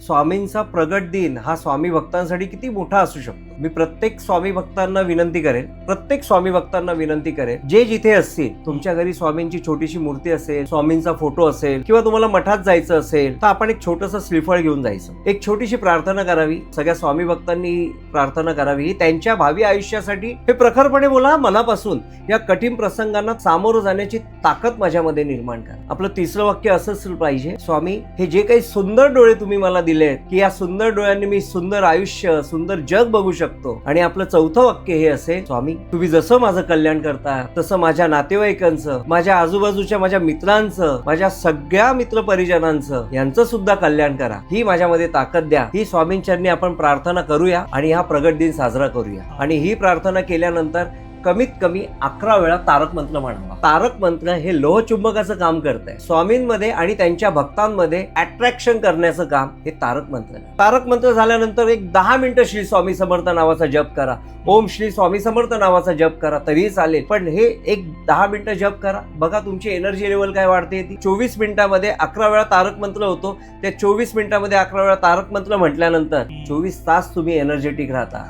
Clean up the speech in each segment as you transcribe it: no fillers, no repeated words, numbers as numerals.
स्वामींचा प्रगट दिन हा स्वामी भक्तांसाठी किती मोठा असू शकतो. मी प्रत्येक स्वामी भक्तांना विनंती करेन जे जिथे असतील, तुमच्या घरी स्वामींची छोटीशी मूर्ती असेल, स्वामींचा फोटो असेल, किंवा तुम्हाला मठात जायचं असेल तर आपण एक छोटंसं श्रीफळ घेऊन जायचं, एक छोटीशी प्रार्थना करावी. सगळ्या स्वामी भक्तांनी प्रार्थना करावी त्यांच्या भावी आयुष्यासाठी. हे प्रखरपणे बोला, मनापासून या कठीण प्रसंगांना सामोरं जाण्याची ताकद माझ्यामध्ये निर्माण करा. आपलं तिसरं वाक्य असंच पाहिजे, स्वामी हे जे काही सुंदर डोळे तुम्ही मला दिले, की या सुंदर डोळ्यांनी मी सुंदर आयुष्य, सुंदर जग बघू शकतो. आणि आपलं चौथं वाक्य हे असेल, स्वामी तुम्ही जसं माझं कल्याण करता तसं माझ्या नातेवाईकांचं, माझ्या आजूबाजूच्या माझ्या मित्रांचं, माझ्या सगळ्या मित्र परिजनांचं, यांचं सुद्धा कल्याण करा. ही माझ्यामध्ये ताकद द्या. ही स्वामींचरणी आपण प्रार्थना करूया आणि हा प्रगट दिन साजरा करूया. आणि ही प्रार्थना केल्यानंतर कमीत कमी 11 वेळा तारक मंत्र म्हणावा. तारक मंत्र हे लोहचुंबकाचं काम करत आहे. स्वामींमध्ये आणि त्यांच्या भक्तांमध्ये अट्रॅक्शन करण्याचं काम हे तारक मंत्र. तारक मंत्र झाल्यानंतर एक 10 मिनिटं श्री स्वामी समर्थ नावाचा जप करा. ओम श्री स्वामी समर्थ नावाचा जप करा तरीही चालेल, पण हे एक 10 मिनिटं जप करा. बघा तुमची एनर्जी लेवल काय वाढते. ती 24 मिनिटामध्ये 11 वेळा तारक मंत्र होतो. त्या 24 मिनिटामध्ये 11 वेळा तारक मंत्र म्हटल्यानंतर 24 तास तुम्ही एनर्जेटिक राहता.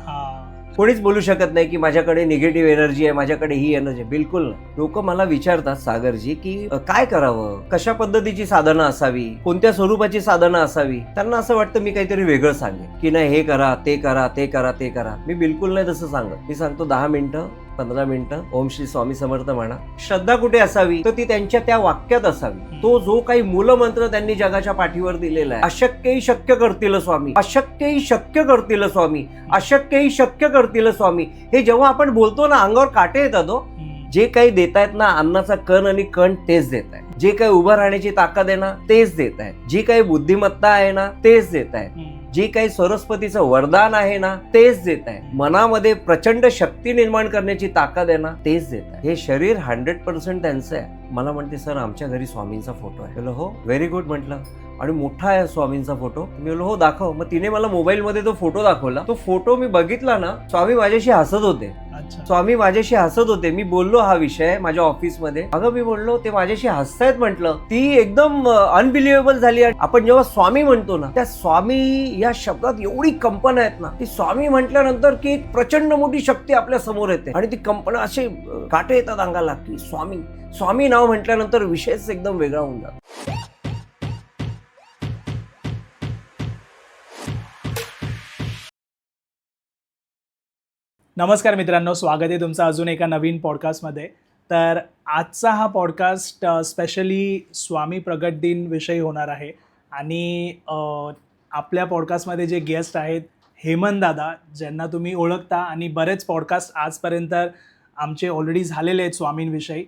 कोणीच बोलू शकत नाही की माझ्याकडे निगेटिव्ह एनर्जी आहे, माझ्याकडे ही एनर्जी. बिलकुल नाही. लोक मला विचारतात, सागरजी, की काय करावं, कशा पद्धतीची साधना असावी, कोणत्या स्वरूपाची साधना असावी. त्यांना असं वाटतं मी काहीतरी वेगळं सांगेन, की नाही हे करा, ते करा, ते करा, ते करा. मी बिलकुल नाही तसं सांगत. मी सांगतो 10 मिनिटं 15 मिनिटं ओम श्री स्वामी समर्थ म्हणा. श्रद्धा कुठे असावी तर ती त्यांच्या त्या वाक्यात असावी. तो जो काही मूलमंत्र त्यांनी जगाच्या पाठीवर दिलेला आहे, अशक्यही शक्य करतील स्वामी, अशक्यही शक्य करतील स्वामी, अशक्यही शक्य करतील स्वामी. हे जेव्हा आपण बोलतो ना, अंगावर काटे येतात. जे काही देतायत ना, अन्नाचा कण आणि कण तेच देत आहे. जे काही उभं राहण्याची ताकद आहे ना, तेच देत आहे. जी काही बुद्धिमत्ता आहे ना, तेच देत आहे. जे काही सरस्वतीचं वरदान आहे ना, तेच देत आहे. मनामध्ये प्रचंड शक्ती निर्माण करण्याची ताकद आहे ना, तेच देत आहे. हे शरीर 100% त्यांचं आहे. मला म्हणते, सर आमच्या घरी स्वामींचा फोटो आहे. बोललो हो, व्हेरी गुड म्हटलं. आणि मोठा आहे स्वामींचा फोटो. मी बोललो हो दाखव. मग तिने मला मोबाईल मध्ये तो फोटो दाखवला. तो फोटो मी बघितला ना, स्वामी माझ्याशी हसत होते. स्वामी माझ्याशी हसत होते. मी बोललो हा विषय माझ्या ऑफिसमध्ये. अगं मी बोललो ते माझ्याशी हसतायत म्हटलं. ती एकदम अनबिलिव्हेबल झाली. आपण जेव्हा स्वामी म्हणतो ना, त्या स्वामी या शब्दात एवढी कंपन आहेत ना, ती स्वामी म्हटल्यानंतर की एक प्रचंड मोठी शक्ती आपल्या समोर येते आणि ती कंपना असे काटे येतात अंगाला, की स्वामी स्वामी नाव म्हटल्यानंतर विषयच एकदम वेगळा होऊन जातो. नमस्कार मित्रांनो, स्वागत आहे तुमचं अजून एका नवीन पॉडकास्टमध्ये. तर आजचा हा पॉडकास्ट स्पेशली स्वामी प्रगट दिन विषयी होणार आहे. आणि आपल्या पॉडकास्टमध्ये जे गेस्ट आहेत, हेमंत दादा, ज्यांना तुम्ही ओळखता आणि बरेच पॉडकास्ट आजपर्यंत आमचे ऑलरेडी झालेले आहेत स्वामींविषयी.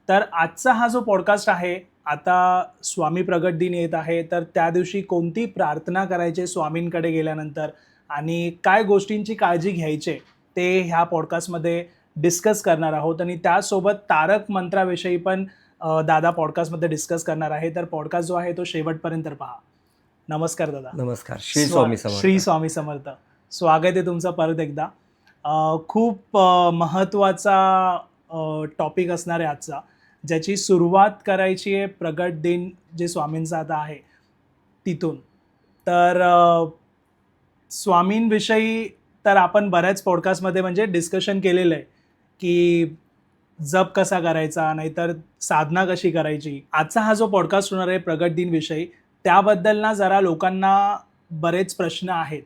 तर आजचा हा जो पॉडकास्ट आहे, आता स्वामी प्रगट दिन येत आहे, तर त्या दिवशी कोणती प्रार्थना करायची स्वामींकडे गेल्यानंतर आणि काय गोष्टींची काळजी घ्यायची ते ह्या पॉडकास्टमध्ये डिस्कस करणार आहोत. आणि त्यासोबत तारक मंत्राविषयी पण दादा पॉडकास्टमध्ये डिस्कस करणार आहे. तर पॉडकास्ट जो आहे तो शेवटपर्यंत पहा. नमस्कार दादा. नमस्कार. श्री स्वामी समर्थ. श्री स्वामी समर्थ. स्वागत आहे तुमचं परत एकदा. खूप महत्त्वाचा टॉपिक असणार आहे आजचा, ज्याची सुरुवात करायची आहे प्रगट दिन जे स्वामींचा आता आहे तिथून. तर स्वामींविषयी तर आपण बऱ्याच पॉडकास्टमध्ये म्हणजे डिस्कशन केलेलं आहे की जप कसा करायचा, नाहीतर साधना कशी करायची. आजचा हा जो पॉडकास्ट होणार आहे प्रगट दिन विषयी, त्याबद्दल ना जरा लोकांना बरेच प्रश्न आहेत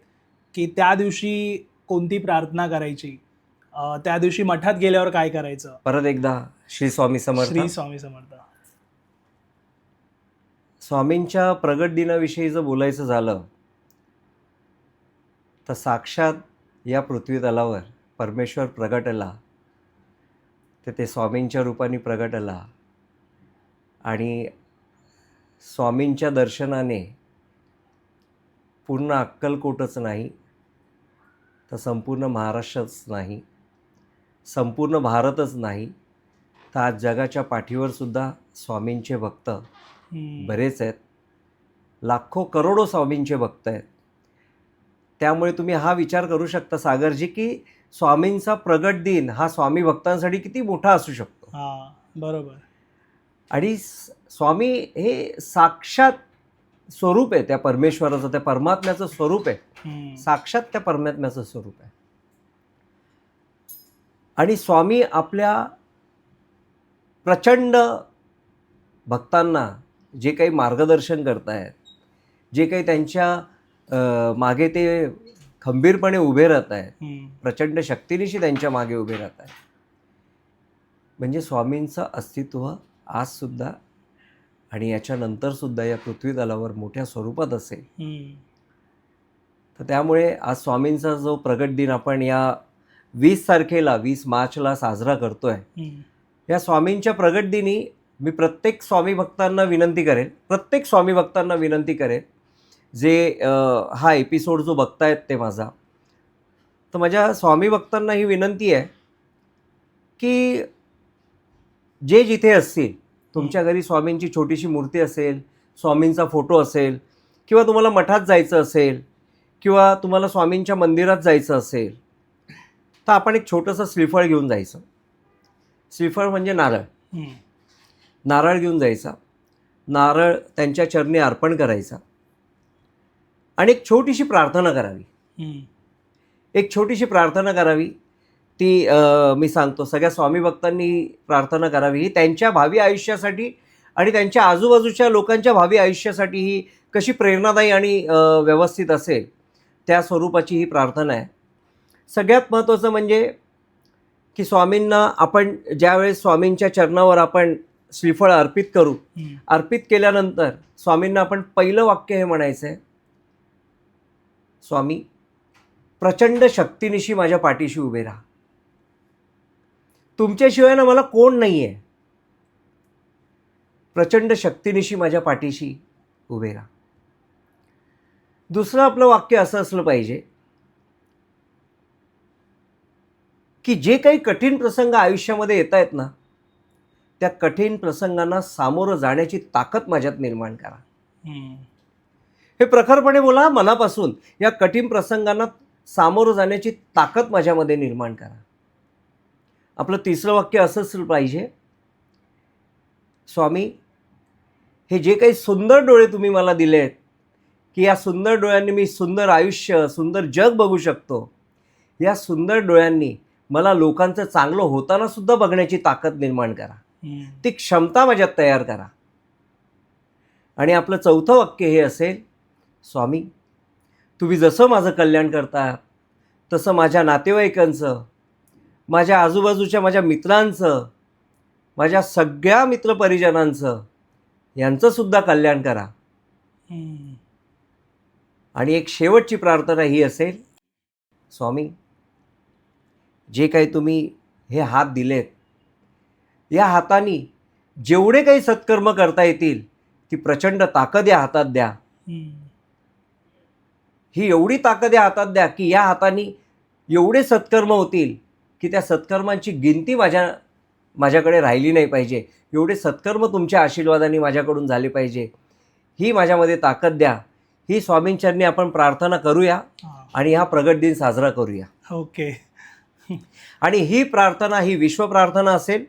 की त्या दिवशी कोणती प्रार्थना करायची, त्या दिवशी मठात गेल्यावर काय करायचं. परत एकदा श्री स्वामी समर्थ. श्री स्वामी समर्थ. स्वामींच्या प्रगट दिनाविषयी जर बोलायचं झालं तर साक्षात या पृथ्वी तलावर परमेश्वर प्रगटला, तर ते स्वामींच्या रूपाने प्रगटला. आणि स्वामींच्या दर्शनाने पूर्ण अक्कलकोटच नाही तर संपूर्ण महाराष्ट्रच नाही, संपूर्ण भारतच नाही, तर आज जगाच्या पाठीवर सुद्धा स्वामींचे भक्त बरेच आहेत. लाखो करोडो स्वामींचे भक्त आहेत. त्यामुळे तुम्ही हा विचार करू शकता सागरजी, की स्वामींचा प्रगट दिन हा स्वामी भक्तांसाठी किती मोठा असू शकतो. हां, बरोबर. आणि स्वामी हे साक्षात स्वरूप आहे त्या परमेश्वराचं, त्या परमात्म्याचं स्वरूप आहे, साक्षात त्या परमात्म्याचं स्वरूप आहे. आणि स्वामी आपल्या प्रचंड भक्तांना जे काही मार्गदर्शन करतायत, जे काही त्यांच्या मागे ते खंबीरपणे उभे राहत आहेत, प्रचंड शक्तीनिशी त्यांच्या मागे उभे राहत आहेत, म्हणजे स्वामींचं अस्तित्व आजसुद्धा आणि याच्यानंतरसुद्धा या पृथ्वीतलावर मोठ्या स्वरूपात असेल. तर त्यामुळे आज स्वामींचा जो प्रगट दिन आपण या 20 तारखेला 20 मार्चला साजरा करतोय, या स्वामींच्या प्रगट दिनी मी प्रत्येक स्वामी भक्तांना विनंती करेन, जे हा एपिसोड जो बघतायत ते माझा, तर माझ्या स्वामी भक्तांना ही विनंती आहे की जे जिथे असतील, तुमच्या घरी स्वामींची छोटीशी मूर्ती असेल, स्वामींचा फोटो असेल, किंवा तुम्हाला मठात जायचं असेल, किंवा तुम्हाला स्वामींच्या मंदिरात जायचं असेल, तर आपण एक छोटंसं श्रीफळ घेऊन जायचं. श्रीफळ म्हणजे नारळ घेऊन जायचा, नारळ त्यांच्या चरणी अर्पण करायचा आणि एक छोटीशी प्रार्थना करावी. ती मी सांगतो, सगळ्या स्वामी भक्तांनी प्रार्थना करावी. ही त्यांच्या भावी आयुष्यासाठी आणि त्यांच्या आजूबाजूच्या लोकांच्या भावी आयुष्यासाठी ही कशी प्रेरणादायी आणि व्यवस्थित असेल त्या स्वरूपाची ही प्रार्थना आहे. सगळ्यात महत्त्वाचं म्हणजे की स्वामींना आपण ज्यावेळेस स्वामींच्या चरणावर आपण श्रीफळ अर्पित करू, अर्पित केल्यानंतर स्वामींना आपण पहिलं वाक्य हे म्हणायचं आहे, स्वामी प्रचंड शक्तीनिशी माझ्या पाठीशी उभे राहा. तुमच्याशिवाय ना मला कोण नाही आहे. प्रचंड शक्तीनिशी माझ्या पाठीशी उभे राहा. दुसरं आपलं वाक्य असं असलं पाहिजे की जे काही कठीण प्रसंग आयुष्यामध्ये येत आहेत ना, त्या कठीण प्रसंगांना सामोरं जाण्याची ताकद माझ्यात निर्माण करा. हे प्रखरपणे बोला मनापासून. या कठीण प्रसंगांना सामोरं जाण्याची ताकद माझ्यामध्ये निर्माण करा. आपलं तिसरं वाक्य असं असलं पाहिजे, स्वामी हे जे काही सुंदर डोळे तुम्ही मला दिलेत, की या सुंदर डोळ्यांनी मी सुंदर आयुष्य, सुंदर जग बघू शकतो, या सुंदर डोळ्यांनी मला लोकांचं चांगलं होताना सुद्धा बघण्याची ताकद निर्माण करा. ती क्षमता माझ्यात तयार करा. आणि आपलं चौथं वाक्य हे असेल, स्वामी तुम्ही जसं माझं कल्याण करता तसं माझ्या नातेवाईकांचं, माझ्या आजूबाजूच्या माझ्या मित्रांचं, माझ्या सगळ्या मित्रपरिजनांचं, यांचंसुद्धा कल्याण करा. आणि एक शेवटची प्रार्थना ही असेल, स्वामी जे काही तुम्ही हे हात दिलेत, या हातांनी जेवढे काही सत्कर्म करता येतील ती प्रचंड ताकद या हातात द्या. ही एवढी ताकद या हातात द्या की या हातांनी एवढे सत्कर्म होतील की त्या सत्कर्मांची गिनती माझ्याकडे राहिली नाही पाहिजे. एवढे सत्कर्म तुमच्या आशीर्वादाने माझ्याकडून झाले पाहिजे. ही माझ्यामध्ये ताकद द्या. ही स्वामींचरणी आपण प्रार्थना करूया आणि हा प्रगट दिन साजरा करूया. ओके. आणि ही प्रार्थना ही विश्व प्रार्थना असेल.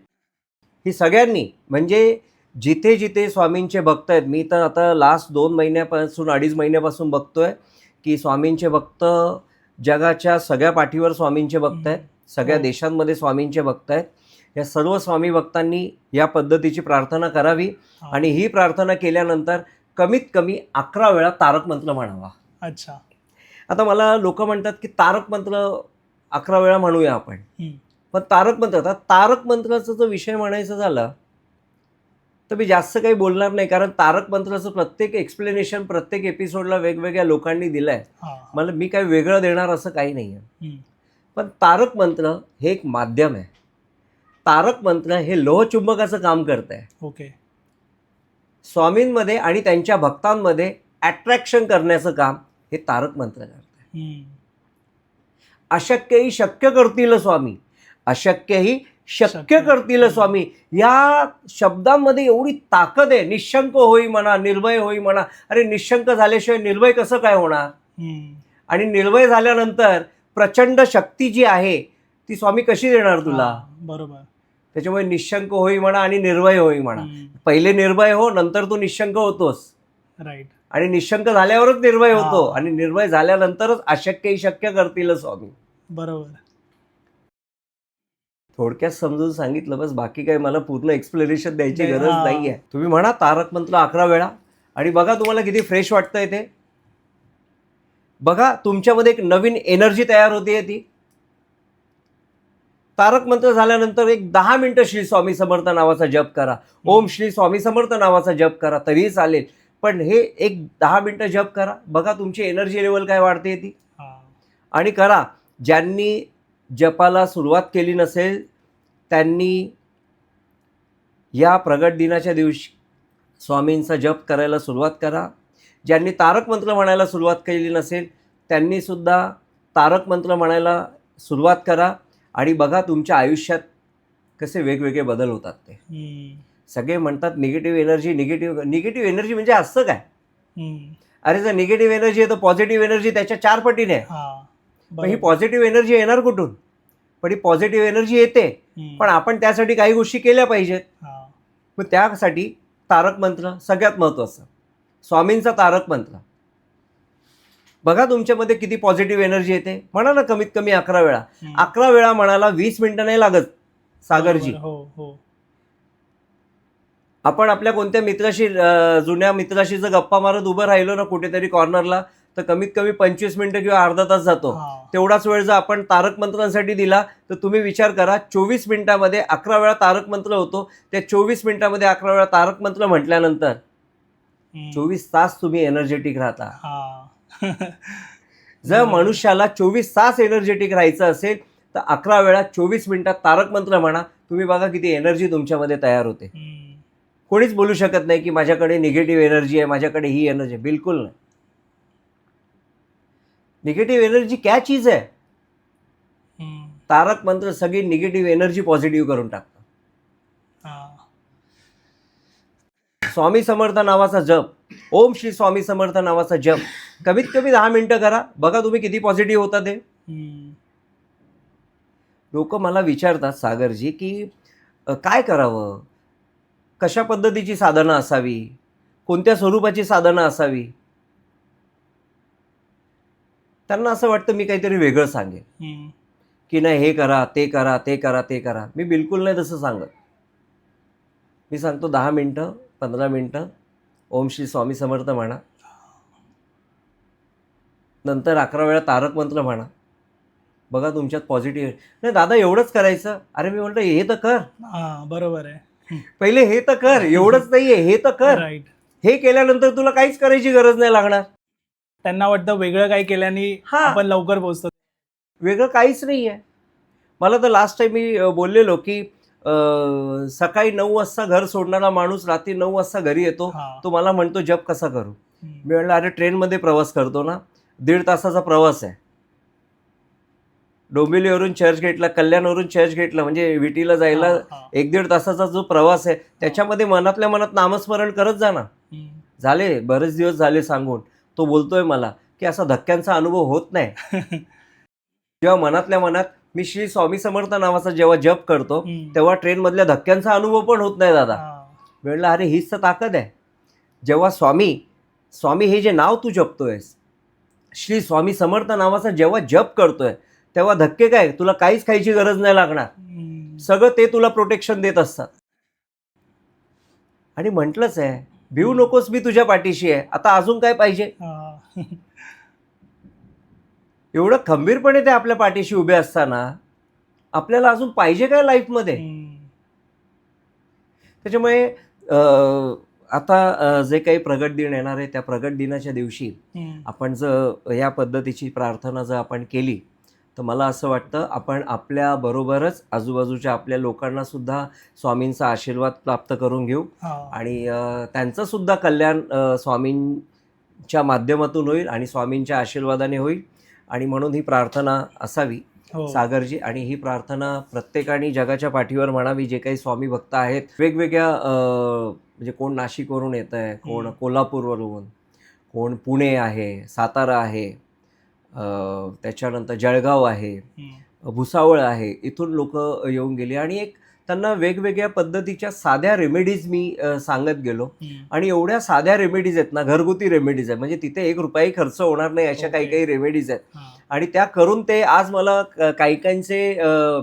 ही सगळ्यांनी, म्हणजे जिथे जिथे स्वामींचे भक्त आहेत, मी तर आता लास्ट 2 महिन्यापासून 2.5 महिन्यापासून बघतोय की स्वामींचे भक्त जगाच्या सगळ्या पाठीवर स्वामींचे भक्त आहेत, सगळ्या देशांमध्ये स्वामींचे भक्त आहेत. या सर्व स्वामी भक्तांनी या पद्धतीची प्रार्थना करावी. आणि ही प्रार्थना केल्यानंतर कमीत कमी 11 वेळा तारक मंत्र म्हणावा. अच्छा. आता मला लोक म्हणतात की तारक मंत्र 11 वेळा म्हणूया आपण, पण तारक मंत्राचा जो विषय म्हणायचा झाला तर मी जास्त काही बोलणार नाही, कारण तारक मंत्राचं प्रत्येक एक्सप्लेनेशन प्रत्येक एपिसोडला वेगवेगळ्या लोकांनी दिलं आहे. मी काही वेगळं देणार असं काही नाही आहे. पण तारक मंत्र हे एक माध्यम आहे. तारक मंत्र हे लोहचुंबकाचं काम करत आहे. ओके. स्वामींमध्ये आणि त्यांच्या भक्तांमध्ये अट्रॅक्शन करण्याचं काम हे तारक मंत्र करत आहे. अशक्यही शक्य करतील स्वामी, अशक्यही शक्य करतील स्वामी, या शब्दांमध्ये एवढी ताकद आहे. निशंक होई म्हणा, निर्भय होई म्हणा. अरे निशंक झाल्याशिवाय निर्भय कसं काय होणार? आणि निर्भय झाल्यानंतर प्रचंड शक्ती जी आहे ती स्वामी कशी देणार तुला? बरोबर. त्याच्यामुळे निशंक होई म्हणा आणि निर्भय होई म्हणा. पहिले निर्भय हो, नंतर तू निशंक होतोस. राईट. आणि निशंक झाल्यावरच निर्भय होतो, हा. आणि निर्भय झाल्यानंतरच अशक्यही शक्य करतील स्वामी. बरोबर. थोडक्यात समजून सांगितलं बस, बाकी काही मला पूर्ण एक्सप्लेनेशन द्यायची हा. गरज नाहीये. तुम्ही म्हणा तारक मंत्र 11 वेळा आणि बघा तुम्हाला किती फ्रेश वाटतंय ते. बघा तुमच्यामध्ये एक नवीन एनर्जी तयार होते. ती तारक मंत्र झाल्यानंतर एक 10 मिनिटं श्री स्वामी समर्थ नावाचा जप करा, ओम श्री स्वामी समर्थ नावाचा जप करा तरीही चालेल, पण हे एक 10 मिनिटं जप करा. बघा तुमची एनर्जी लेवल काय वाढते ती. आणि करा. ज्यांनी जपाला सुरुवात केली नसेल त्यांनी या प्रगट दिनाच्या दिवशी स्वामींचा जप करायला सुरुवात करा. ज्यांनी तारक मंत्र म्हणायला सुरुवात केली नसेल त्यांनी सुद्धा तारक मंत्र म्हणायला सुरुवात करा. आणि बघा तुमच्या आयुष्यात कसे वेगवेगळे बदल होतात ते. सगळे म्हणतात निगेटिव्ह एनर्जी, निगेटिव्ह एनर्जी म्हणजे असं काय. अरे जर निगेटिव्ह एनर्जी आहे तर पॉझिटिव्ह एनर्जी त्याच्या 4 पटीने आहे. मग ही पॉझिटिव्ह एनर्जी येणार कुठून. पण ही पॉझिटिव्ह एनर्जी येते, पण आपण त्यासाठी काही गोष्टी केल्या पाहिजेत. मग त्यासाठी तारक मंत्र सगळ्यात महत्त्वाचं. स्वामींचा तारक मंत्र बघा तुमच्यामध्ये किती पॉझिटिव्ह एनर्जी येते. म्हणा ना कमीत कमी 11 वेळा. 11 वेळा म्हणायला 20 मिनिटं नाही लागत सागरजी. आपण आपल्या कोणत्या मित्राशी, जुन्या मित्राशी जर गप्पा मारत उभं राहिलो ना कुठेतरी कॉर्नरला, तर कमीत कमी 25 मिनिटं किंवा अर्धा तास जातो. तेवढाच वेळ जर आपण तारक मंत्रांसाठी दिला तर तुम्ही विचार करा 24 मिनिटामध्ये 11 वेळा तारक मंत्र होतो. त्या 24 मिनिटामध्ये 11 वेळा तारक मंत्र म्हटल्यानंतर 24 तास तुम्ही एनर्जेटिक राहता. जर मनुष्याला 24 तास एनर्जेटिक राहायचं असेल तर 11 वेळा 24 मिनिटात तारक मंत्र म्हणा. तुम्ही बघा किती एनर्जी तुमच्यामध्ये तयार होते. कोणीच बोलू शकत नाही की माझ्याकडे निगेटिव्ह एनर्जी आहे, माझ्याकडे ही एनर्जी आहे. बिलकुल नाही. निगेटिव्ह एनर्जी क्या चीज आहे. तारक मंत्र सगळी निगेटिव्ह एनर्जी पॉझिटिव्ह करून टाकतात. स्वामी समर्थ नावाचा जप, ओम श्री स्वामी समर्थ नावाचा जप कमीत कमी 10 मिनिटं करा. बघा तुम्ही किती पॉझिटिव्ह होता ते. लोक मला विचारतात सागरजी की काय करावं, कशा पद्धतीची साधना असावी, कोणत्या स्वरूपाची साधना असावी. त्यांना असं वाटतं मी काहीतरी वेगळं सांगेन की नाही हे करा, ते करा, ते करा, ते करा. मी बिलकुल नाही तसं सांगत. मी सांगतो 10 मिनिटं 15 मिनिटं ओम श्री स्वामी समर्थ म्हणा, नंतर 11 वेळा तारक मंत्र म्हणा. बघा तुमच्यात पॉझिटिव्ह. नाही दादा एवढंच करायचं. अरे मी म्हणतो हे तर कर. बरोबर आहे. पहिले हे तर कर. एवढंच नाहीये, हे तर कर. हे केल्यानंतर तुला काहीच करायची गरज नाही लागणार. त्यांना वाटतं वेगळं काही केल्याने आपण लवकर पोहोचतो. वेगळं काहीच नाहीये. मला तर लास्ट टाइम मी बोललेलो की सकाळी 9 वाजता घर सोडणारा माणूस रात्री 9 वाजता घरी येतो. तो मला म्हणतो जप कसा करू. मी म्हणलं अरे ट्रेनमध्ये प्रवास करतो ना, 1.5 तासाचा प्रवास आहे. डोंबिवलीवरून चर्चगेटला, कल्याणवरून चर्चगेटला म्हणजे विटीला जायला 1-1.5 तासाचा जो प्रवास आहे त्याच्यामध्ये मनातल्या मनात नामस्मरण करत जा ना. झाले बरेच दिवस झाले सांगून. तो बोलतोय मला की असा धक्क्यांचा अनुभव होत नाही. जेव्हा मनातल्या मनात मी श्री स्वामी समर्थ नावाचा जेव्हा जप करतो तेव्हा ट्रेनमधल्या धक्क्यांचा अनुभव पण होत नाही दादा. म्हणलं अरे हीच तर ताकद आहे. जेव्हा स्वामी हे जे नाव तू जपतोयस, श्री स्वामी समर्थ नावाचा जेव्हा जप करतोय तेव्हा धक्के काय, तुला काहीच खायची गरज नाही लागणार. सगळं ते तुला प्रोटेक्शन देत असतात. आणि म्हटलंच आहे भिवू नकोस, मी तुझ्या पाठीशी आहे. आता अजून काय पाहिजे. एवढं खंबीरपणे ते आपल्या पाठीशी उभे असताना आपल्याला अजून पाहिजे काय लाईफमध्ये. त्याच्यामुळे आता जे काही प्रगट दिन येणार आहे त्या प्रगट दिनाच्या दिवशी आपण जर या पद्धतीची प्रार्थना जर आपण केली तर मला असं वाटतं आपण आपल्या बरोबरच आजूबाजूच्या आपल्या लोकांना सुद्धा स्वामींचा आशीर्वाद प्राप्त करून घेऊ आणि त्यांचं सुद्धा कल्याण स्वामींच्या माध्यमातून होईल आणि स्वामींच्या आशीर्वादाने होईल. आणि म्हणून ही प्रार्थना असावी सागरजी. आणि ही प्रार्थना प्रत्येकाने जगाच्या पाठीवर म्हणावी. जे काही स्वामी भक्त आहेत वेगवेगळ्या म्हणजे कोण नाशिकवरून येत आहे, कोण कोल्हापूरवरून, कोण पुणे आहे, सातारा आहे, त्याच्यानंतर जळगाव आहे, भुसावळ आहे, इथून लोक येऊन गेली आणि एक त्यांना वेगवेगळ्या पद्धतीच्या साध्या रेमेडीज मी सांगत गेलो. आणि एवढ्या साध्या रेमेडीज आहेत ना, घरगुती रेमेडीज आहेत, म्हणजे तिथे 1 रुपयाही खर्च होणार नाही अशा काही काही रेमेडीज आहेत. आणि त्या करून ते आज मला काही काहींचे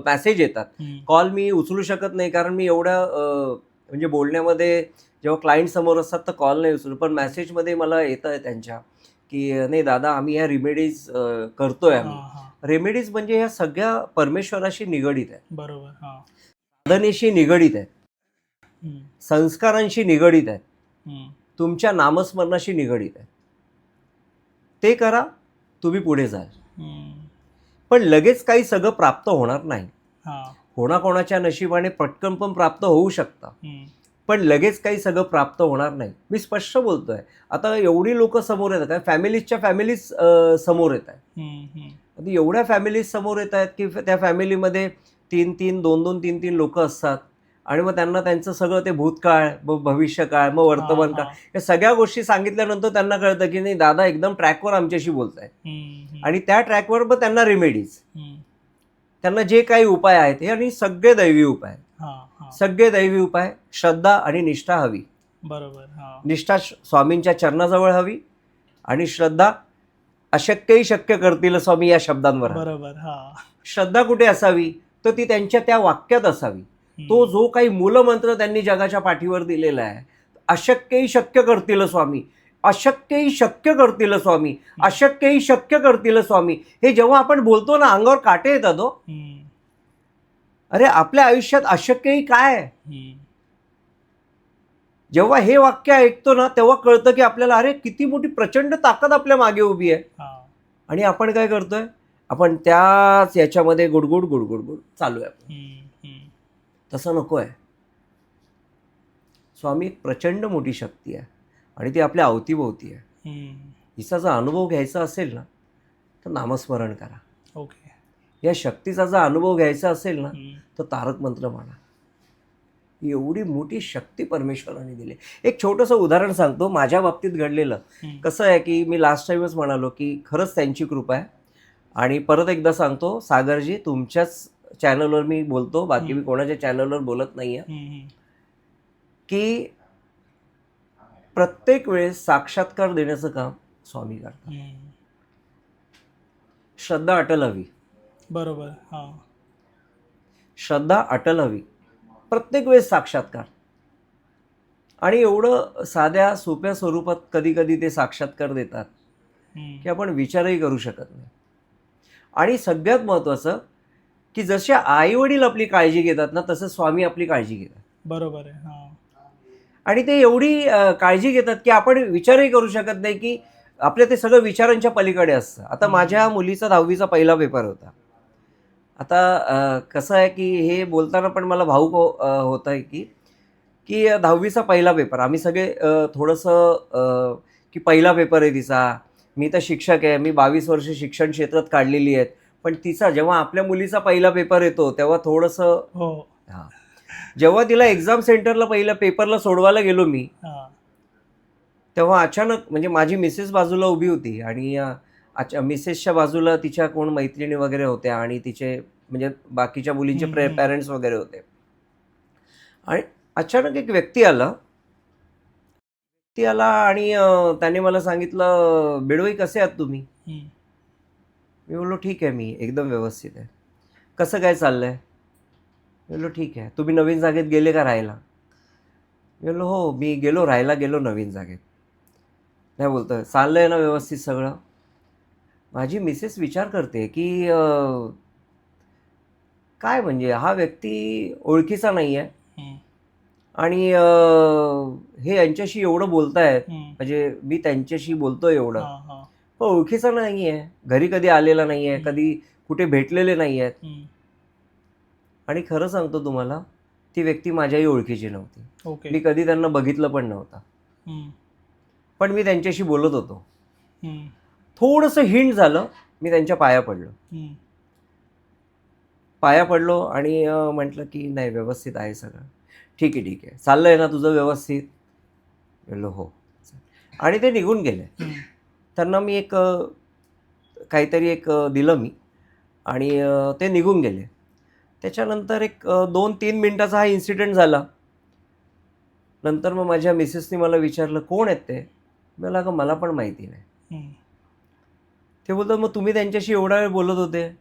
मेसेज येतात. कॉल मी उचलू शकत नाही कारण मी एवढ्या म्हणजे बोलण्यामध्ये जेव्हा क्लायंट समोर असतात तर कॉल नाही उचलू, पण मेसेजमध्ये मला येतं आहे त्यांच्या की नाही दादा आम्ही ह्या रेमेडीज करतोय. आम्ही रेमेडीज म्हणजे ह्या सगळ्या परमेश्वराशी निगडीत आहेत, बरोबर, साधनेशी निगडीत आहेत, संस्कारांशी निगडीत आहेत, तुमच्या नामस्मरणाशी निगडीत आहेत. ते करा, तुम्ही पुढे जाल. पण लगेच काही सगळं प्राप्त होणार नाही. कोणाकोणाच्या नशिबाने पटकन पण प्राप्त होऊ शकतं, पण लगेच काही सगळं प्राप्त होणार नाही. मी स्पष्ट बोलतोय. आता एवढी लोक समोर येतात काय, फॅमिलीजच्या फॅमिलीज समोर येत आहेत. एवढ्या फॅमिलीज समोर येत आहेत की त्या फॅमिलीमध्ये 3-3, 2-2, 3-3 लोक असतात. आणि मग त्यांना त्यांचं सगळं ते भूतकाळ, मग भविष्यकाळ, मग वर्तमान काळ, या सगळ्या गोष्टी सांगितल्यानंतर त्यांना कळतं की नाही दादा एकदम ट्रॅकवर आमच्याशी बोलताय. आणि त्या ट्रॅकवर मग त्यांना रेमेडीज, त्यांना जे काही उपाय आहेत हे, आणि सगळे दैवी उपाय, सगळे दैवी उपाय, श्रद्धा आणि निष्ठा हवी. बरोबर. निष्ठा स्वामींच्या चरणाजवळ हवी, आणि श्रद्धा अशक्यही शक्य करतील स्वामी या शब्दांवर. बरोबर. श्रद्धा कुठे असावी, तर ती त्यांच्या त्या वाक्यात असावी. तो जो काही मूलमंत्र त्यांनी जगाच्या पाठीवर दिलेला आहे, अशक्यही शक्य करतील स्वामी, अशक्यही शक्य करतील स्वामी, अशक्यही शक्य करतील स्वामी, हे जेव्हा आपण बोलतो ना अंगावर काटे येतात. अरे आपल्या आयुष्यात अशक्यही काय आहे? जेव्हा हे वाक्य ऐकतो ना तेव्हा कळतं की आपल्याला अरे किती मोठी प्रचंड ताकद आपल्या मागे उभी आहे. आणि आपण काय करतोय, आपण त्याच याच्यामध्ये गुडगुड गुडगुड गुड चालू आहे. तसं नको आहे. स्वामी एक प्रचंड मोठी शक्ती आहे आणि ती आपल्या अवतीभोवती आहे. हिचा जर अनुभव घ्यायचा असेल ना तर नामस्मरण करा. ओके. या शक्तीचा जर अनुभव घ्यायचा असेल ना तर तारक मंत्र म्हणा. एवढी मोठी शक्ती परमेश्वराने दिली. एक छोटंसं उदाहरण सांगतो माझ्या बाबतीत घडलेलं. कसं आहे की मी लास्ट टाइमच म्हणालो की खरंच त्यांची कृपा आहे. आणि परत एकदा सांगतो, सागरजी तुमच्याच चॅनलवर मी बोलतो, बाकी मी कोणाच्या चॅनलवर बोलत नाही आहे, की प्रत्येक वेळेस साक्षात्कार देण्याचं काम स्वामी करतात. श्रद्धा अटल हवी. बरोबर. श्रद्धा अटल हवी. प्रत्येक वेळेस साक्षात्कार. आणि एवढं साध्या सोप्या स्वरूपात कधी कधी ते साक्षात्कार देतात की आपण विचारही करू शकत नाही. आणि सगळ्यात महत्त्वाचं की जसे आई वडील आपली काळजी घेतात ना तसं स्वामी आपली काळजी घेतात. बरोबर आहे. आणि ते एवढी काळजी घेतात की आपण विचारही करू शकत नाही, की आपल्या ते सगळं विचारांच्या पलीकडे असतं. आता माझ्या मुलीचा 10वीचा पहिला पेपर होता. आता कसं आहे की हे बोलताना पण मला भाऊक होत आहे की 10वीचा पहिला पेपर, आम्ही सगळे थोडंसं की पहिला पेपर आहे तिचा. मी तर शिक्षक आहे, मी 22 वर्ष शिक्षण क्षेत्रात काढलेली आहेत, पण तिचा जेव्हा आपल्या मुलीचा पहिला पेपर येतो तेव्हा थोडंसं जेव्हा तिला एक्झाम सेंटरला पहिल्या पेपरला सोडवायला गेलो मी, तेव्हा अचानक म्हणजे माझी मिसेस बाजूला उभी होती आणि मिसेसच्या बाजूला तिच्या कोण मैत्रिणी वगैरे होत्या आणि तिचे म्हणजे बाकीच्या मुलींचे पॅरेंट्स वगैरे होते. आणि अचानक एक व्यक्ती आला आणि त्याने मला सांगितलं, बेडवई कसे आहात तुम्ही? मी बोललो ठीक आहे, मी एकदम व्यवस्थित आहे. कसं काय चाललंय? मी बोललो ठीक आहे. तुम्ही नवीन जागेत गेले का राहायला? मी बोललो हो, मी राहायला गेलो नवीन जागेत. नाही बोलतोय, चाललंय ना व्यवस्थित सगळं? माझी मिसेस विचार करते की काय म्हणजे हा व्यक्ती ओळखीचा नाही आहे आणि हे यांच्याशी एवढं बोलतायत, म्हणजे मी त्यांच्याशी बोलतोय एवढं, पण ओळखीचा नाही आहे, घरी कधी आलेला नाही आहे, कधी कुठे भेटलेले नाही आहेत. आणि खरं सांगतो तुम्हाला, ती व्यक्ती माझ्याही ओळखीची नव्हती. मी कधी त्यांना बघितलं पण नव्हतं, पण मी त्यांच्याशी बोलत होतो. थोडंसं हिंट झालं, मी त्यांच्या पाया पडलो आणि म्हटलं की नाही व्यवस्थित आहे सगळं, ठीक आहे, चाललंय ना तुझं व्यवस्थित? बोललो हो. आणि ते निघून गेले. त्यांना मी काहीतरी दिलं मी आणि ते निघून गेले. त्याच्यानंतर एक 2-3 मिनिटाचा हा इन्सिडेंट झाला. नंतर मग माझ्या मिसेसनी मला विचारलं, "कोण आहेत ते?" मी म्हटलं, "अगं मला पण माहिती नाही." हम्म. ते बोलतात, "मग तुम्ही त्यांच्याशी एवढा वेळ बोलत होते?" मी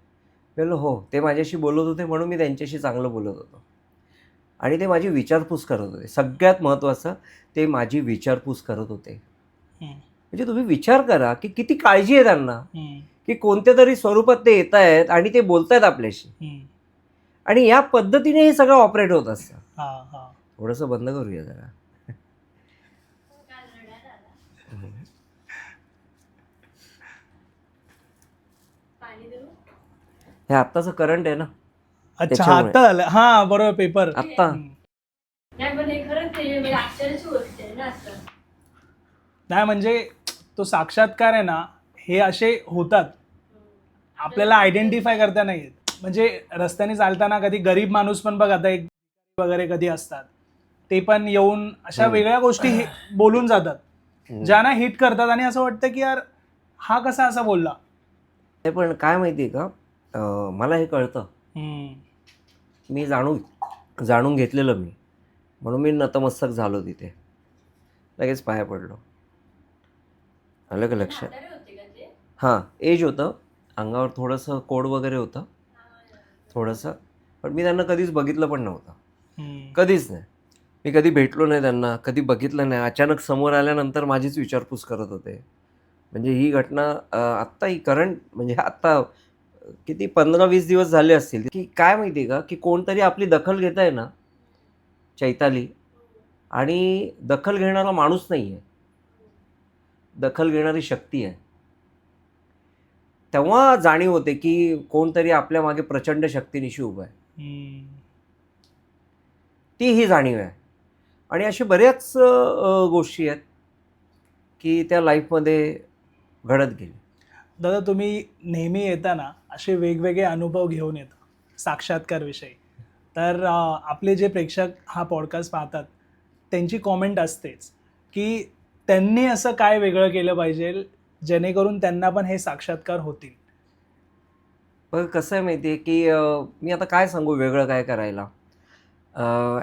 म्हटलं, "हो, ते माझ्याशी बोलत होते म्हणून मी त्यांच्याशी चांगलं बोलत होतो." आणि ते माझी विचारपूस करत होते. सगळ्यात महत्त्वाचं, ते माझी विचारपूस करत होते. हम्म. म्हणजे तुम्ही विचार करा, की किती काळजी आहे त्यांना, हम्म. की कोणत्या तरी स्वरूपात ते येत आहेत आणि ते बोलतायत आपल्याशी. हम्म. आणि या पद्धतीने हे सगळं ऑपरेट होत असतं. हा हा. थोडंसं बंद करूया जरा. हे आत्ताचं करंट आहे ना, अच्छा, त्याच्यामुळे. आता आलं. हा बरोबर, पेपर. आत्ता नाही म्हणजे तो साक्षात्कार आहे ना, हे असे होतात, आपल्याला आयडेंटिफाय करता नाही येत. म्हणजे रस्त्याने चालताना कधी गरीब माणूस पण बघ, आता एक वगैरे कधी असतात, ते पण येऊन अशा वेगळ्या गोष्टी बोलून जातात, ज्यांना हिट करतात आणि असं वाटतं की यार हा कसा असा बोलला. हे पण काय माहिती आहे का, मला हे कळतं. मी जाणून घेतलेलं मी, म्हणून मी नतमस्तक झालो तिथे. लगेच पाया पडलो. आलं का लक्षात? हां, एज होतं, अंगावर थोडंसं कोड वगैरे होतं थोडंसं, पण मी त्यांना कधीच बघितलं पण नव्हतं. कधीच नाही. मी कधी भेटलो नाही त्यांना, कधी बघितलं नाही. अचानक समोर आल्यानंतर माझीच विचारपूस करत होते. म्हणजे ही घटना आत्ता ही करंट म्हणजे आत्ता किती 15-20 दिवस झाले असतील, की काय माहिती आहे का, की कोणतरी आपली दखल घेत आहे ना, चैताली, आणि दखल घेणारा माणूस नाही आहे. दखल घेणारी शक्ती आहे. तेव्हा जाणीव होते, की कोणतरी आपल्या मागे प्रचंड शक्तीनिशी उभं आहे. ती ही जाणीव आहे. आणि अशा बऱ्याच गोष्टी आहेत, की त्या लाईफमध्ये घडत गेल्या. दादा, तुम्ही नेहमी येताना असे वेगवेगळे अनुभव घेऊन येता साक्षात्कार विषयी. तर आपले जे प्रेक्षक हा पॉडकास्ट पाहतात त्यांची कॉमेंट असतेच की त्यांनी असं काय वेगळं केलं पाहिजे जेणेकरून त्यांना पण हे साक्षात्कार होतील. पण कसं आहे माहिती आहे, की मी आता काय सांगू वेगळं काय करायला.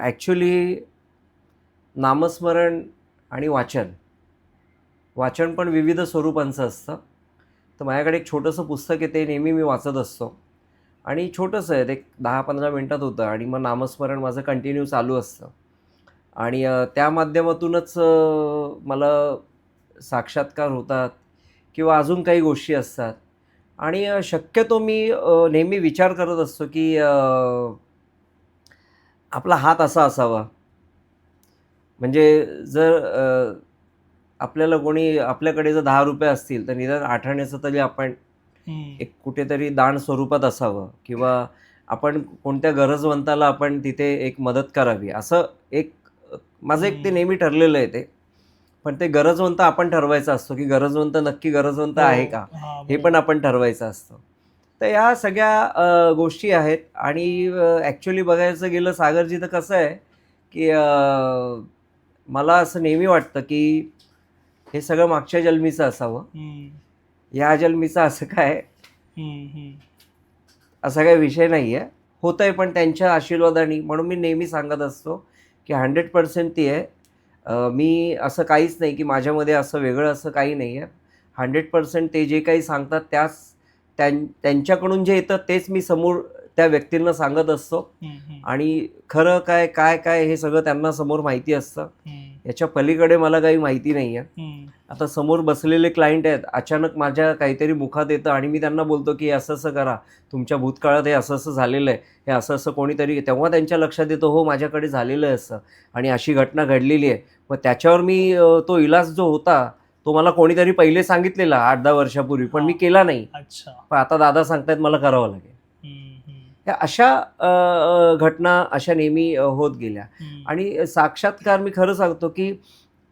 ॲक्च्युली नामस्मरण आणि वाचन पण विविध स्वरूपांचं असतं. तर माझ्याकडे एक छोटंसं पुस्तक आहे, ते नेहमी मी वाचत असतो. आणि छोटंसं आहे, ते 10-15 मिनटात होतं आणि मग नामस्मरण माझं कंटिन्यू चालू असतं. आणि त्या माध्यमातूनच मला साक्षात्कार होतात किंवा अजून काही गोष्टी असतात. आणि शक्यतो मी नेहमी विचार करत असतो, की आपला हात असा असावा. म्हणजे जर आपल्याला कोणी आपल्याकडे जर ₹10 असतील, तर निदान 8 आण्याचं तरी आपण एक कुठेतरी दान स्वरूपात असावं, किंवा आपण कोणत्या गरजवंताला आपण तिथे एक मदत करावी, असं एक माझं एक ते नेहमी ठरलेलं आहे ते. पण ते गरजवंत आपण ठरवायचा असतो, की गरजवंत नक्की गरजवंत आहे का, हे पण आपण ठरवायचं असतं. तर या सगळ्या गोष्टी आहेत. आणि ॲक्च्युली बघायचं गेलं सागरजी, तर कसं आहे, की मला असं नेहमी वाटतं, की हे सगळं मागच्या जन्मीचं असावं. या जन्मीचं असं काय असा काही विषय नाही आहे. होतंय पण त्यांच्या आशीर्वादाने. म्हणून मी नेहमी सांगत असतो, की 100% ती आहे. मी असं काहीच नाही, की माझ्यामध्ये असं वेगळं असं काही नाही आहे. 100% ते जे काही सांगतात त्यांच्याकडून जे येतं तेच मी समोर त्या व्यक्तींना सांगत असतो. आणि खरं काय, काय हे सगळं त्यांना समोर माहिती असतं. याच्या पलीकडे मला काही माहिती नाही आहे. आता समोर बसलेले क्लायंट आहेत, अचानक माझ्या काहीतरी मुखात येतं आणि मी त्यांना बोलतो, की असं असं करा, तुमच्या भूतकाळात हे असं असं झालेलं आहे, हे असं असं कोणीतरी, तेव्हा त्यांच्या लक्षात येतं, हो माझ्याकडे झालेलं आहे असं आणि अशी घटना घडलेली आहे. मग त्याच्यावर मी तो इलाज जो होता तो मला कोणीतरी पहिले सांगितलेला 8-10 वर्षापूर्वी, पण मी केला नाही. पण आता दादा सांगतायत मला करावं लागेल. ह्या अशा घटना अशा नेहमी होत गेल्या. आणि साक्षात्कार मी खरं सांगतो, की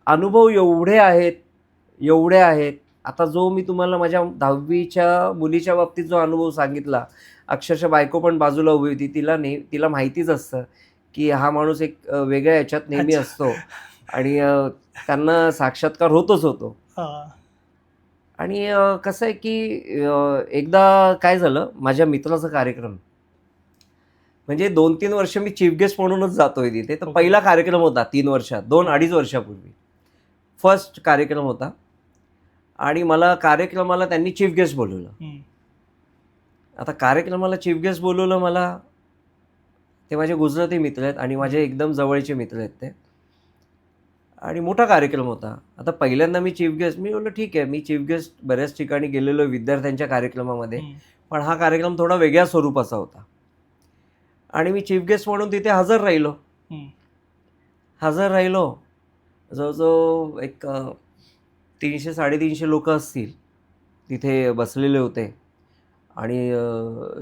अनुभव एवढे आहेत. आता जो मी तुम्हाला माझ्या 10वीच्या मुलीच्या बाबतीत जो अनुभव सांगितला, अक्षरशः बायको पण बाजूला उभी होती. तिला माहितीच असतं, की हा माणूस एक वेगळ्या ह्याच्यात नेहमी असतो आणि त्यांना साक्षात्कार होतोच होतो. आणि कसं आहे, की एकदा काय झालं, माझ्या मित्राचा कार्यक्रम. म्हणजे 2-3 वर्ष मी चीफ गेस्ट म्हणूनच जातोय तिथे. तर Okay. पहिला कार्यक्रम होता 3 वर्षात, 2-2.5 वर्षापूर्वी फर्स्ट कार्यक्रम होता आणि मला कार्यक्रमाला त्यांनी चीफ गेस्ट बोलवलं. आता कार्यक्रमाला चीफ गेस्ट बोलवलं मला, ते माझे गुजराती मित्र आहेत आणि माझे एकदम जवळचे मित्र आहेत ते, आणि मोठा कार्यक्रम होता. आता पहिल्यांदा मी चीफ गेस्ट, मी बोललो ठीक आहे, मी चीफ गेस्ट बऱ्याच ठिकाणी गेलेलो विद्यार्थ्यांच्या कार्यक्रमामध्ये, पण हा कार्यक्रम थोडा वेगळ्या स्वरूपाचा होता आणि मी चीफ गेस्ट म्हणून तिथे हजर राहिलो. जवळजवळ एक 300-350 लोक असतील तिथे बसलेले होते आणि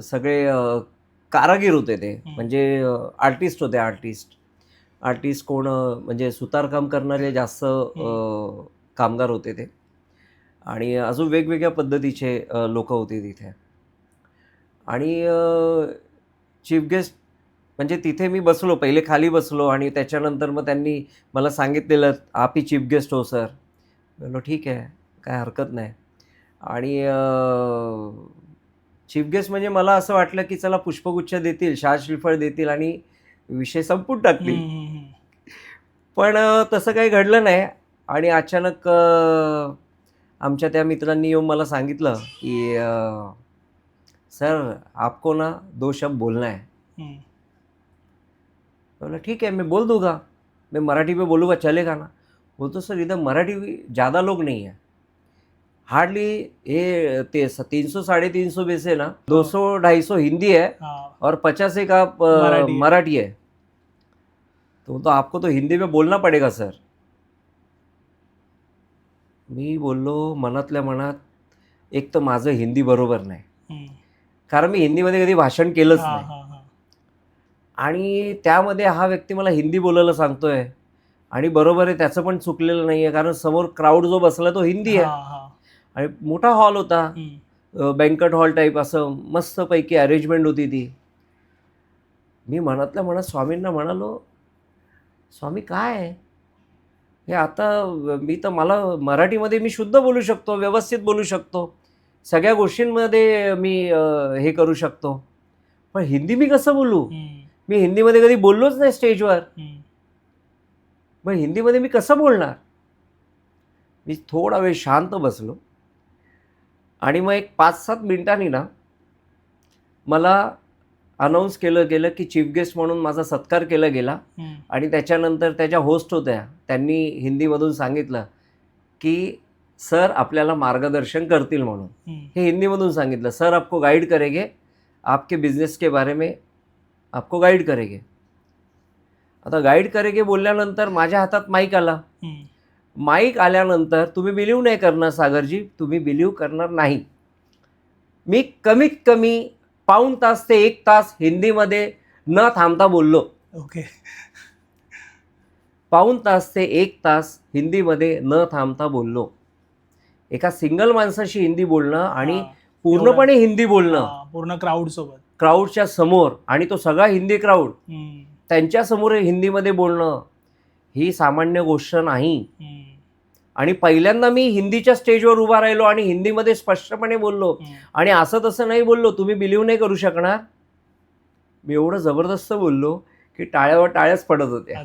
सगळे कारागीर होते ते, म्हणजे आर्टिस्ट होते. आर्टिस्ट कोण म्हणजे सुतारकाम करणारे जास्त कामगार होते ते, आणि अजून वेगवेगळ्या पद्धतीचे लोक होते तिथे. आणि चीफ गेस्ट म्हणजे तिथे मी बसलो, पहिले खाली बसलो आणि त्याच्यानंतर मग त्यांनी मला सांगितलेलं आप ही चीफ गेस्ट हो सर. बोललो ठीक आहे, काय हरकत नाही. आणि चीफ गेस्ट म्हणजे मला असं वाटलं की चला पुष्पगुच्छ देतील, शाल श्रीफळ देतील आणि विषय संपून टाकतील. पण तसं काही घडलं नाही. आणि अचानक आमच्या त्या मित्रांनी येऊन मला सांगितलं की सर आपको ना 2 शब्द बोलना है. बोला ठीक है, मैं बोल दूंगा, मैं मराठी में बोलूँगा, चलेगा ना. बोलतो सर इधर मराठी ज़्यादा लोग नहीं है, हार्डली ये 300-350 में से ना 200-250 हिंदी है और 50 एक आप मराठी है. तो आपको तो हिंदी में बोलना पड़ेगा सर. मी बोललो मनातल्या मनात, एक तर माझं हिंदी बरोबर नाही, कारण मी हिंदीमध्ये कधी भाषण केलंच नाही, आणि त्यामध्ये हा व्यक्ती मला हिंदी बोलायला सांगतोय आणि बरोबर आहे, त्याचं पण चुकलेलं नाही आहे, कारण समोर क्राऊड जो बसला तो हिंदी आहे आणि मोठा हॉल होता, बँकट हॉल टाईप, असं मस्तपैकी अरेंजमेंट होती ती. मी मनातल्या मनात स्वामींना म्हणालो, स्वामी काय आहे हे, आता मला मराठीमध्ये मी शुद्ध बोलू शकतो, व्यवस्थित बोलू शकतो, सगळ्या गोष्टींमध्ये मी हे करू शकतो, पण हिंदी मी कसं बोलू? मी हिंदीमध्ये कधी बोललोच नाही स्टेजवर, मग हिंदीमध्ये मी कसं बोलणार? मी थोडा वेळ शांत बसलो आणि मग एक 5-7 मिनिटांनी ना मला अनाऊन्स केलं गेलं की चीफ गेस्ट म्हणून माझा सत्कार केला गेला. आणि त्याच्यानंतर त्याच्या होस्ट होत्या, त्यांनी हिंदीमधून सांगितलं की सर आपल्याला मार्गदर्शन करतील म्हणून. हे हिंदीमधून सांगितलं, सर आपको गाइड करेंगे, आपके बिझनेस के बारे में आपको गाइड करेंगे. आता गाइड करेंगे बोलल्यानंतर माझ्या हातात माईक आला. माईक आल्यानंतर तुम्ही बिलीव्ह नाही करणार सागरजी, तुम्ही बिलीव्ह करणार नाही, मी कमीत कमी पाऊण तास ते 1 तास हिंदीमध्ये न थांबता बोललो. ओके. पाऊण तास ते 1 तास हिंदीमध्ये न थांबता बोललो. एका सिंगल माणसाशी हिंदी बोलणं आणि पूर्णपणे हिंदी बोलणं, पूर्ण क्राऊड सोबत, क्राऊडच्या समोर, आणि तो सगळा हिंदी क्राऊड, त्यांच्या समोर हिंदीमध्ये बोलणं ही सामान्य गोष्ट नाही. आणि पहिल्यांदा मी हिंदीच्या स्टेजवर उभा राहिलो आणि हिंदीमध्ये स्पष्टपणे बोललो, आणि असं तसं नाही बोललो, तुम्ही बिलीव्ह नाही करू शकणार, मी एवढं जबरदस्त बोललो की टाळ्यावर टाळ्याच पडत होत्या.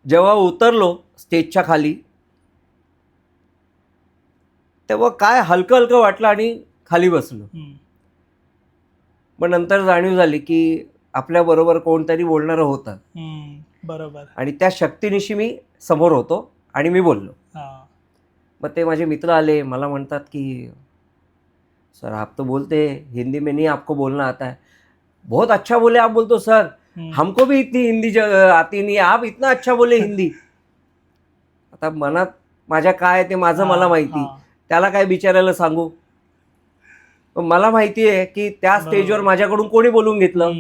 जेव्हा उतरलो स्टेजच्या खाली तेव्हा काय हलकं हलकं वाटलं आणि खाली बसलो. मग नंतर जाणीव झाली की आपल्याबरोबर कोणतरी बोलणारं होतं, बरोबर, आणि त्या शक्तीनिशी मी समोर होतो आणि मी बोललो. मग ते माझे मित्र आले, मला म्हणतात की सर आप तो बोलते हिंदी में नहीं, आपको बोलना आता है. बहुत अच्छा बोले आप. बोलतो सर हमको भी इतनी हिंदी आती नहीं, आप इतना अच्छा बोले हिंदी. आता मनात माझ्या काय ते माझं मला माहिती, त्याला काय बिचारायला सांगू. मला माहिती आहे की त्या स्टेजवर माझ्याकडून कोणी बोलून घेतलं,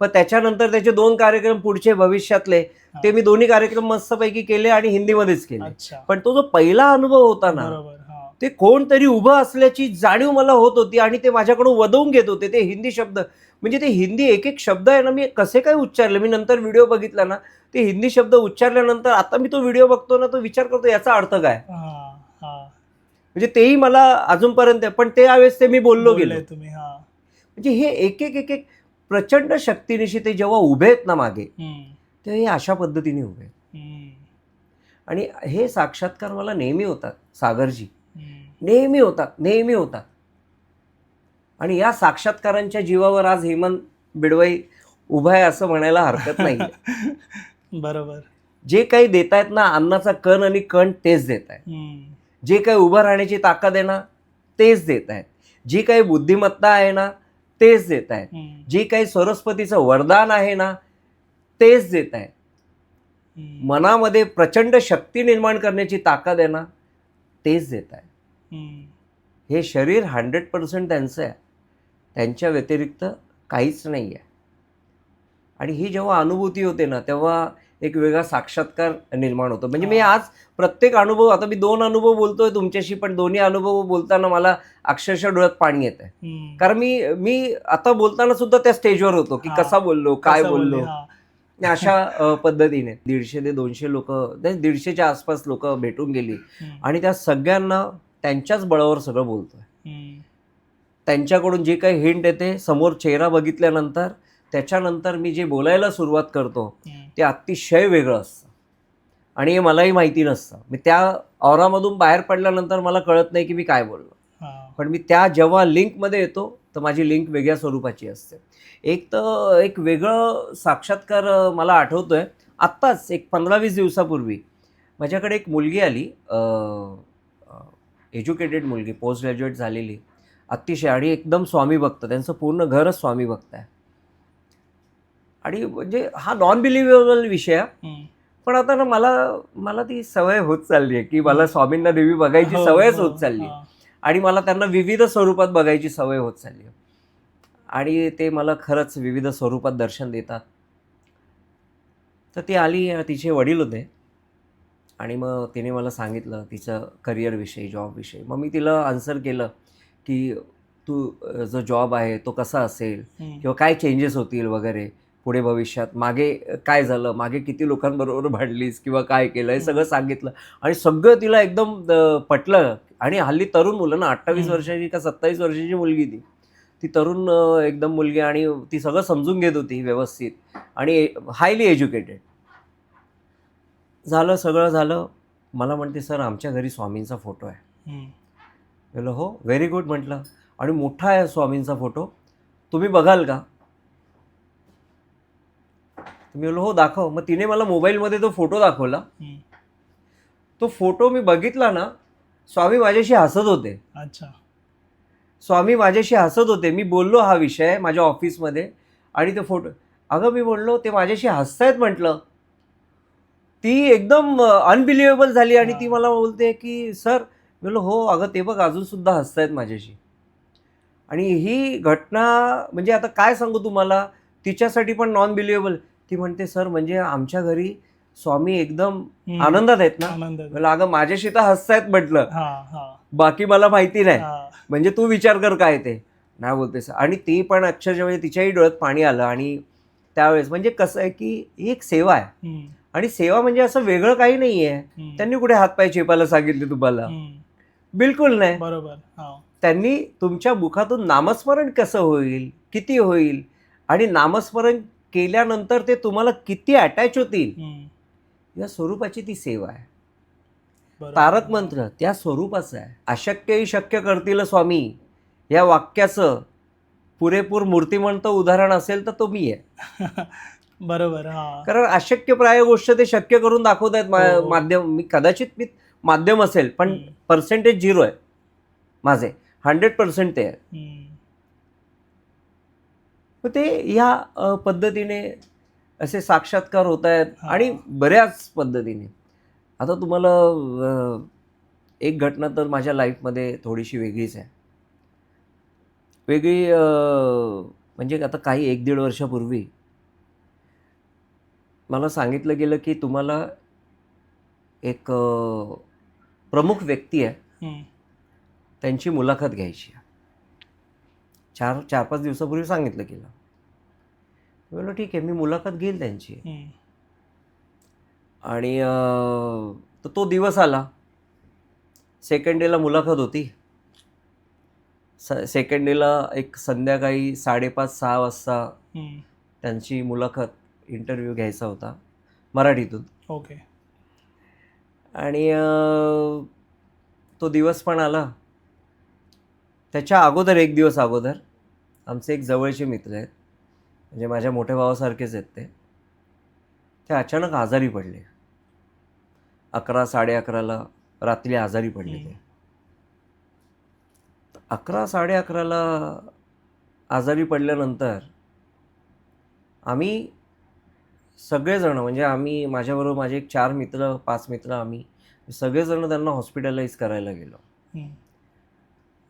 पण त्याच्यानंतर त्याचे 2 कार्यक्रम पुढचे भविष्यातले ते मी दोन्ही कार्यक्रम मस्तपैकी केले आणि हिंदीमध्येच केले. पण तो जो पहिला अनुभव होता ना, ते कोणतरी उभं असल्याची जाणीव मला होत होती आणि ते माझ्याकडून वदवून घेत होते ते हिंदी शब्द. म्हणजे ते हिंदी एक एक शब्द आहे ना, मी कसे काय उच्चारले, मी नंतर व्हिडिओ बघितला ना, ते हिंदी शब्द उच्चारल्यानंतर आता मी तो व्हिडिओ बघतो ना, तो विचार करतो याचा अर्थ काय. म्हणजे तेही मला अजूनपर्यंत, पण ते यावेळेस ते मी बोललो गेलो. म्हणजे हे एक एक एक एक प्रचंड शक्तीनिशी ते जेव्हा उभे आहेत ना मागे, ते हे अशा पद्धतीने उभे आहेत. आणि हे साक्षात्कार मला नेहमी होतात, सागरजी, नेहमी होतात. आणि या साक्षात्कारांच्या जीवावर आज हेमंत बिडवई उभा आहे असं म्हणायला हरकत नाही. बरोबर. जे काही देतायत ना, अन्नाचा कण आणि कण तेच देत आहेत. जे काही उभं राहण्याची ताकद आहे ना, तेच देत आहेत. जी काही बुद्धिमत्ता आहे ना, तेच देत आहेत. जी काही सरस्वतीचं वरदान आहे ना, तेच देत आहेत. मनामध्ये प्रचंड शक्ती निर्माण करण्याची ताकद आहे ना, तेच देत आहे. हे शरीर 100% त्यांचं आहे. त्यांच्या व्यतिरिक्त काहीच नाही आहे. आणि ही जेव्हा अनुभूती होते ना, तेव्हा एक वेगळा साक्षात्कार निर्माण होतो. म्हणजे मी आज प्रत्येक अनुभव, आता मी 2 अनुभव बोलतोय तुमच्याशी, पण दोन्ही अनुभव बोलताना मला अक्षरशः डोळ्यात पाणी येत आहे. कारण मी आता बोलताना सुद्धा त्या स्टेजवर होतो की कसा बोललो, काय बोललो, अशा पद्धतीने 150 ते 200 लोक, 150च्या आसपास लोक भेटून गेली. आणि त्या सगळ्यांना त्यांच्याच बळावर सगळं बोलतोय. त्यांच्याकडून जे काही हिंट येते समोर चेहरा बघितल्यानंतर, त्याच्यानंतर मी जे बोलायला सुरुवात करतो ते अतिशय वेगळं असतं. आणि हे मलाही माहिती नसतं. मी त्या ऑरामधून बाहेर पडल्यानंतर मला कळत नाही की मी काय बोललो. पण मी त्या जेव्हा लिंकमध्ये येतो तर माझी लिंक वेगळ्या स्वरूपाची असते. एक वेगळं साक्षात्कार मला आठवतोय. आत्ताच एक 15-20 दिवसापूर्वी माझ्याकडे एक मुलगी आली, एज्युकेटेड मुलगी, पोस्ट ग्रॅज्युएट झालेली, अतिशय, आणि एकदम स्वामी भक्त. त्यांचं पूर्ण घरच स्वामी भक्त आहे. आणि म्हणजे हा नॉन बिलिव्हेबल विषय आहे. पण आता ना मला ती सवय होत चालली आहे की मला स्वामींना देवी बघायची सवयच होत चालली आहे. आणि मला त्यांना विविध स्वरूपात बघायची सवय होत चालली आहे. आणि ते मला खरंच विविध स्वरूपात दर्शन देतात. तर ती आली, तिचे वडील होते, आणि मग तिने मला सांगितलं तिचं करिअरविषयी, जॉबविषयी. मग मी तिला आन्सर केलं की तू जो जॉब आहे तो कसा असेल, किंवा काय चेंजेस होतील वगैरे पुढे भविष्यात, मागे काय झालं, मागे किती लोकांबरोबर भांडलीस किंवा काय केलं, हे सगळं सांगितलं. आणि सगळं तिला एकदम पटलं. आणि हल्ली तरुण मुलं ना, 28 वर्षाची का 27 वर्षाची मुलगी, ती तरुण एकदम मुलगी, आणि ती सगळं समजून घेत होती व्यवस्थित, आणि हायली एज्युकेटेड. सगळं झालं. मला म्हणते, सर आमच्या घरी स्वामींचा फोटो आहे. बोललो हो, व्हेरी गुड म्हटलं. आणि मोठा आहे स्वामींचा फोटो, तुम्ही बघाल का? मी बोललो हो, दाखव. मग तिने मला मोबाईलमध्ये तो फोटो दाखवला. तो फोटो मी बघितला ना, स्वामी माझ्याशी हसत होते. अच्छा. स्वामी माझ्याशी हसत होते. मी बोललो हा विषय माझ्या ऑफिसमध्ये, आणि तो फोटो, अगं मी बोललो ते माझ्याशी हसतायत म्हटलं. ती एकदम अनबिलिव्हेबल झाली. आणि ती मला बोलते की सर, बोललो हो, अगं ते बघ अजून सुद्धा हसतायत माझ्याशी. आणि ही घटना म्हणजे आता काय सांगू तुम्हाला, तिच्यासाठी पण नॉन बिलिव्हेबल. ती म्हणते, सर म्हणजे आमच्या घरी स्वामी एकदम आनंदात आहेत ना. म्हटलं अगं माझ्याशी तर हसतायत म्हटलं, बाकी मला माहिती नाही. म्हणजे तू विचार कर काय ते. नाही बोलतेस. आणि ती पण अक्षरशः म्हणजे तिच्याही डोळ्यात पाणी आलं. आणि त्यावेळेस म्हणजे कसं आहे की ही एक सेवा आहे. आणि सेवा म्हणजे असं वेगळं काही नाही आहे. त्यांनी कुठे हातपाय चेपायला सांगितले तुम्हाला? बिलकुल नाही. बरोबर. त्यांनी तुमच्या मुखातून नामस्मरण कसं होईल, किती होईल, आणि नामस्मरण केल्यानंतर ते तुम्हाला किती अटॅच होतील, या स्वरूपाची ती सेवा आहे. तारक मंत्र त्या स्वरूपाचं आहे. अशक्यही शक्य करतील स्वामी या वाक्याचं पुरेपूर मूर्तिमंत उदाहरण असेल तर तो मी आहे. बरोबर. कारण अशक्यप्राय गोष्ट ते शक्य करून दाखवत आहेत. माध्यम, मी कदाचित माध्यम असेल, पण पर्सेंटेज 0 आहे माझे. 100% ते आहे. मग ते ह्या पद्धतीने असे साक्षात्कार होत आहेत. आणि बऱ्याच पद्धतीने. आता तुम्हाला एक घटना तर माझ्या लाईफमध्ये थोडीशी वेगळीच आहे. वेगळी म्हणजे आता काही 1-1.5 वर्षापूर्वी मला सांगितलं गेलं की तुम्हाला एक प्रमुख व्यक्ती आहे, त्यांची मुलाखत घ्यायची आहे. 4-5 दिवसापूर्वी सांगितलं गेलं. बोललो ठीक आहे, मी मुलाखत घेईल त्यांची. आणि तो दिवस आला. सेकंड डेला मुलाखत होती. सेकंड डेला एक संध्याकाळी 5:30-6 वाजता हम्म. त्यांची मुलाखत इंटरव्ह्यू घ्यायचा होता मराठीतून. ओके. आणि तो दिवस पण आला. त्याच्या अगोदर एक दिवस अगोदर आमचे एक जवळचे मित्र आहेत, म्हणजे माझ्या मोठ्या भावासारखेच आहेत ते अचानक आजारी पडले. 11-11:30 रात्री आजारी पडले ते. 11-11:30 आजारी पडल्यानंतर आम्ही सगळेजण, म्हणजे आम्ही, माझ्याबरोबर माझे एक 4 मित्र 5 मित्र, आम्ही सगळेजण त्यांना हॉस्पिटलाइज करायला गेलो. हम्म.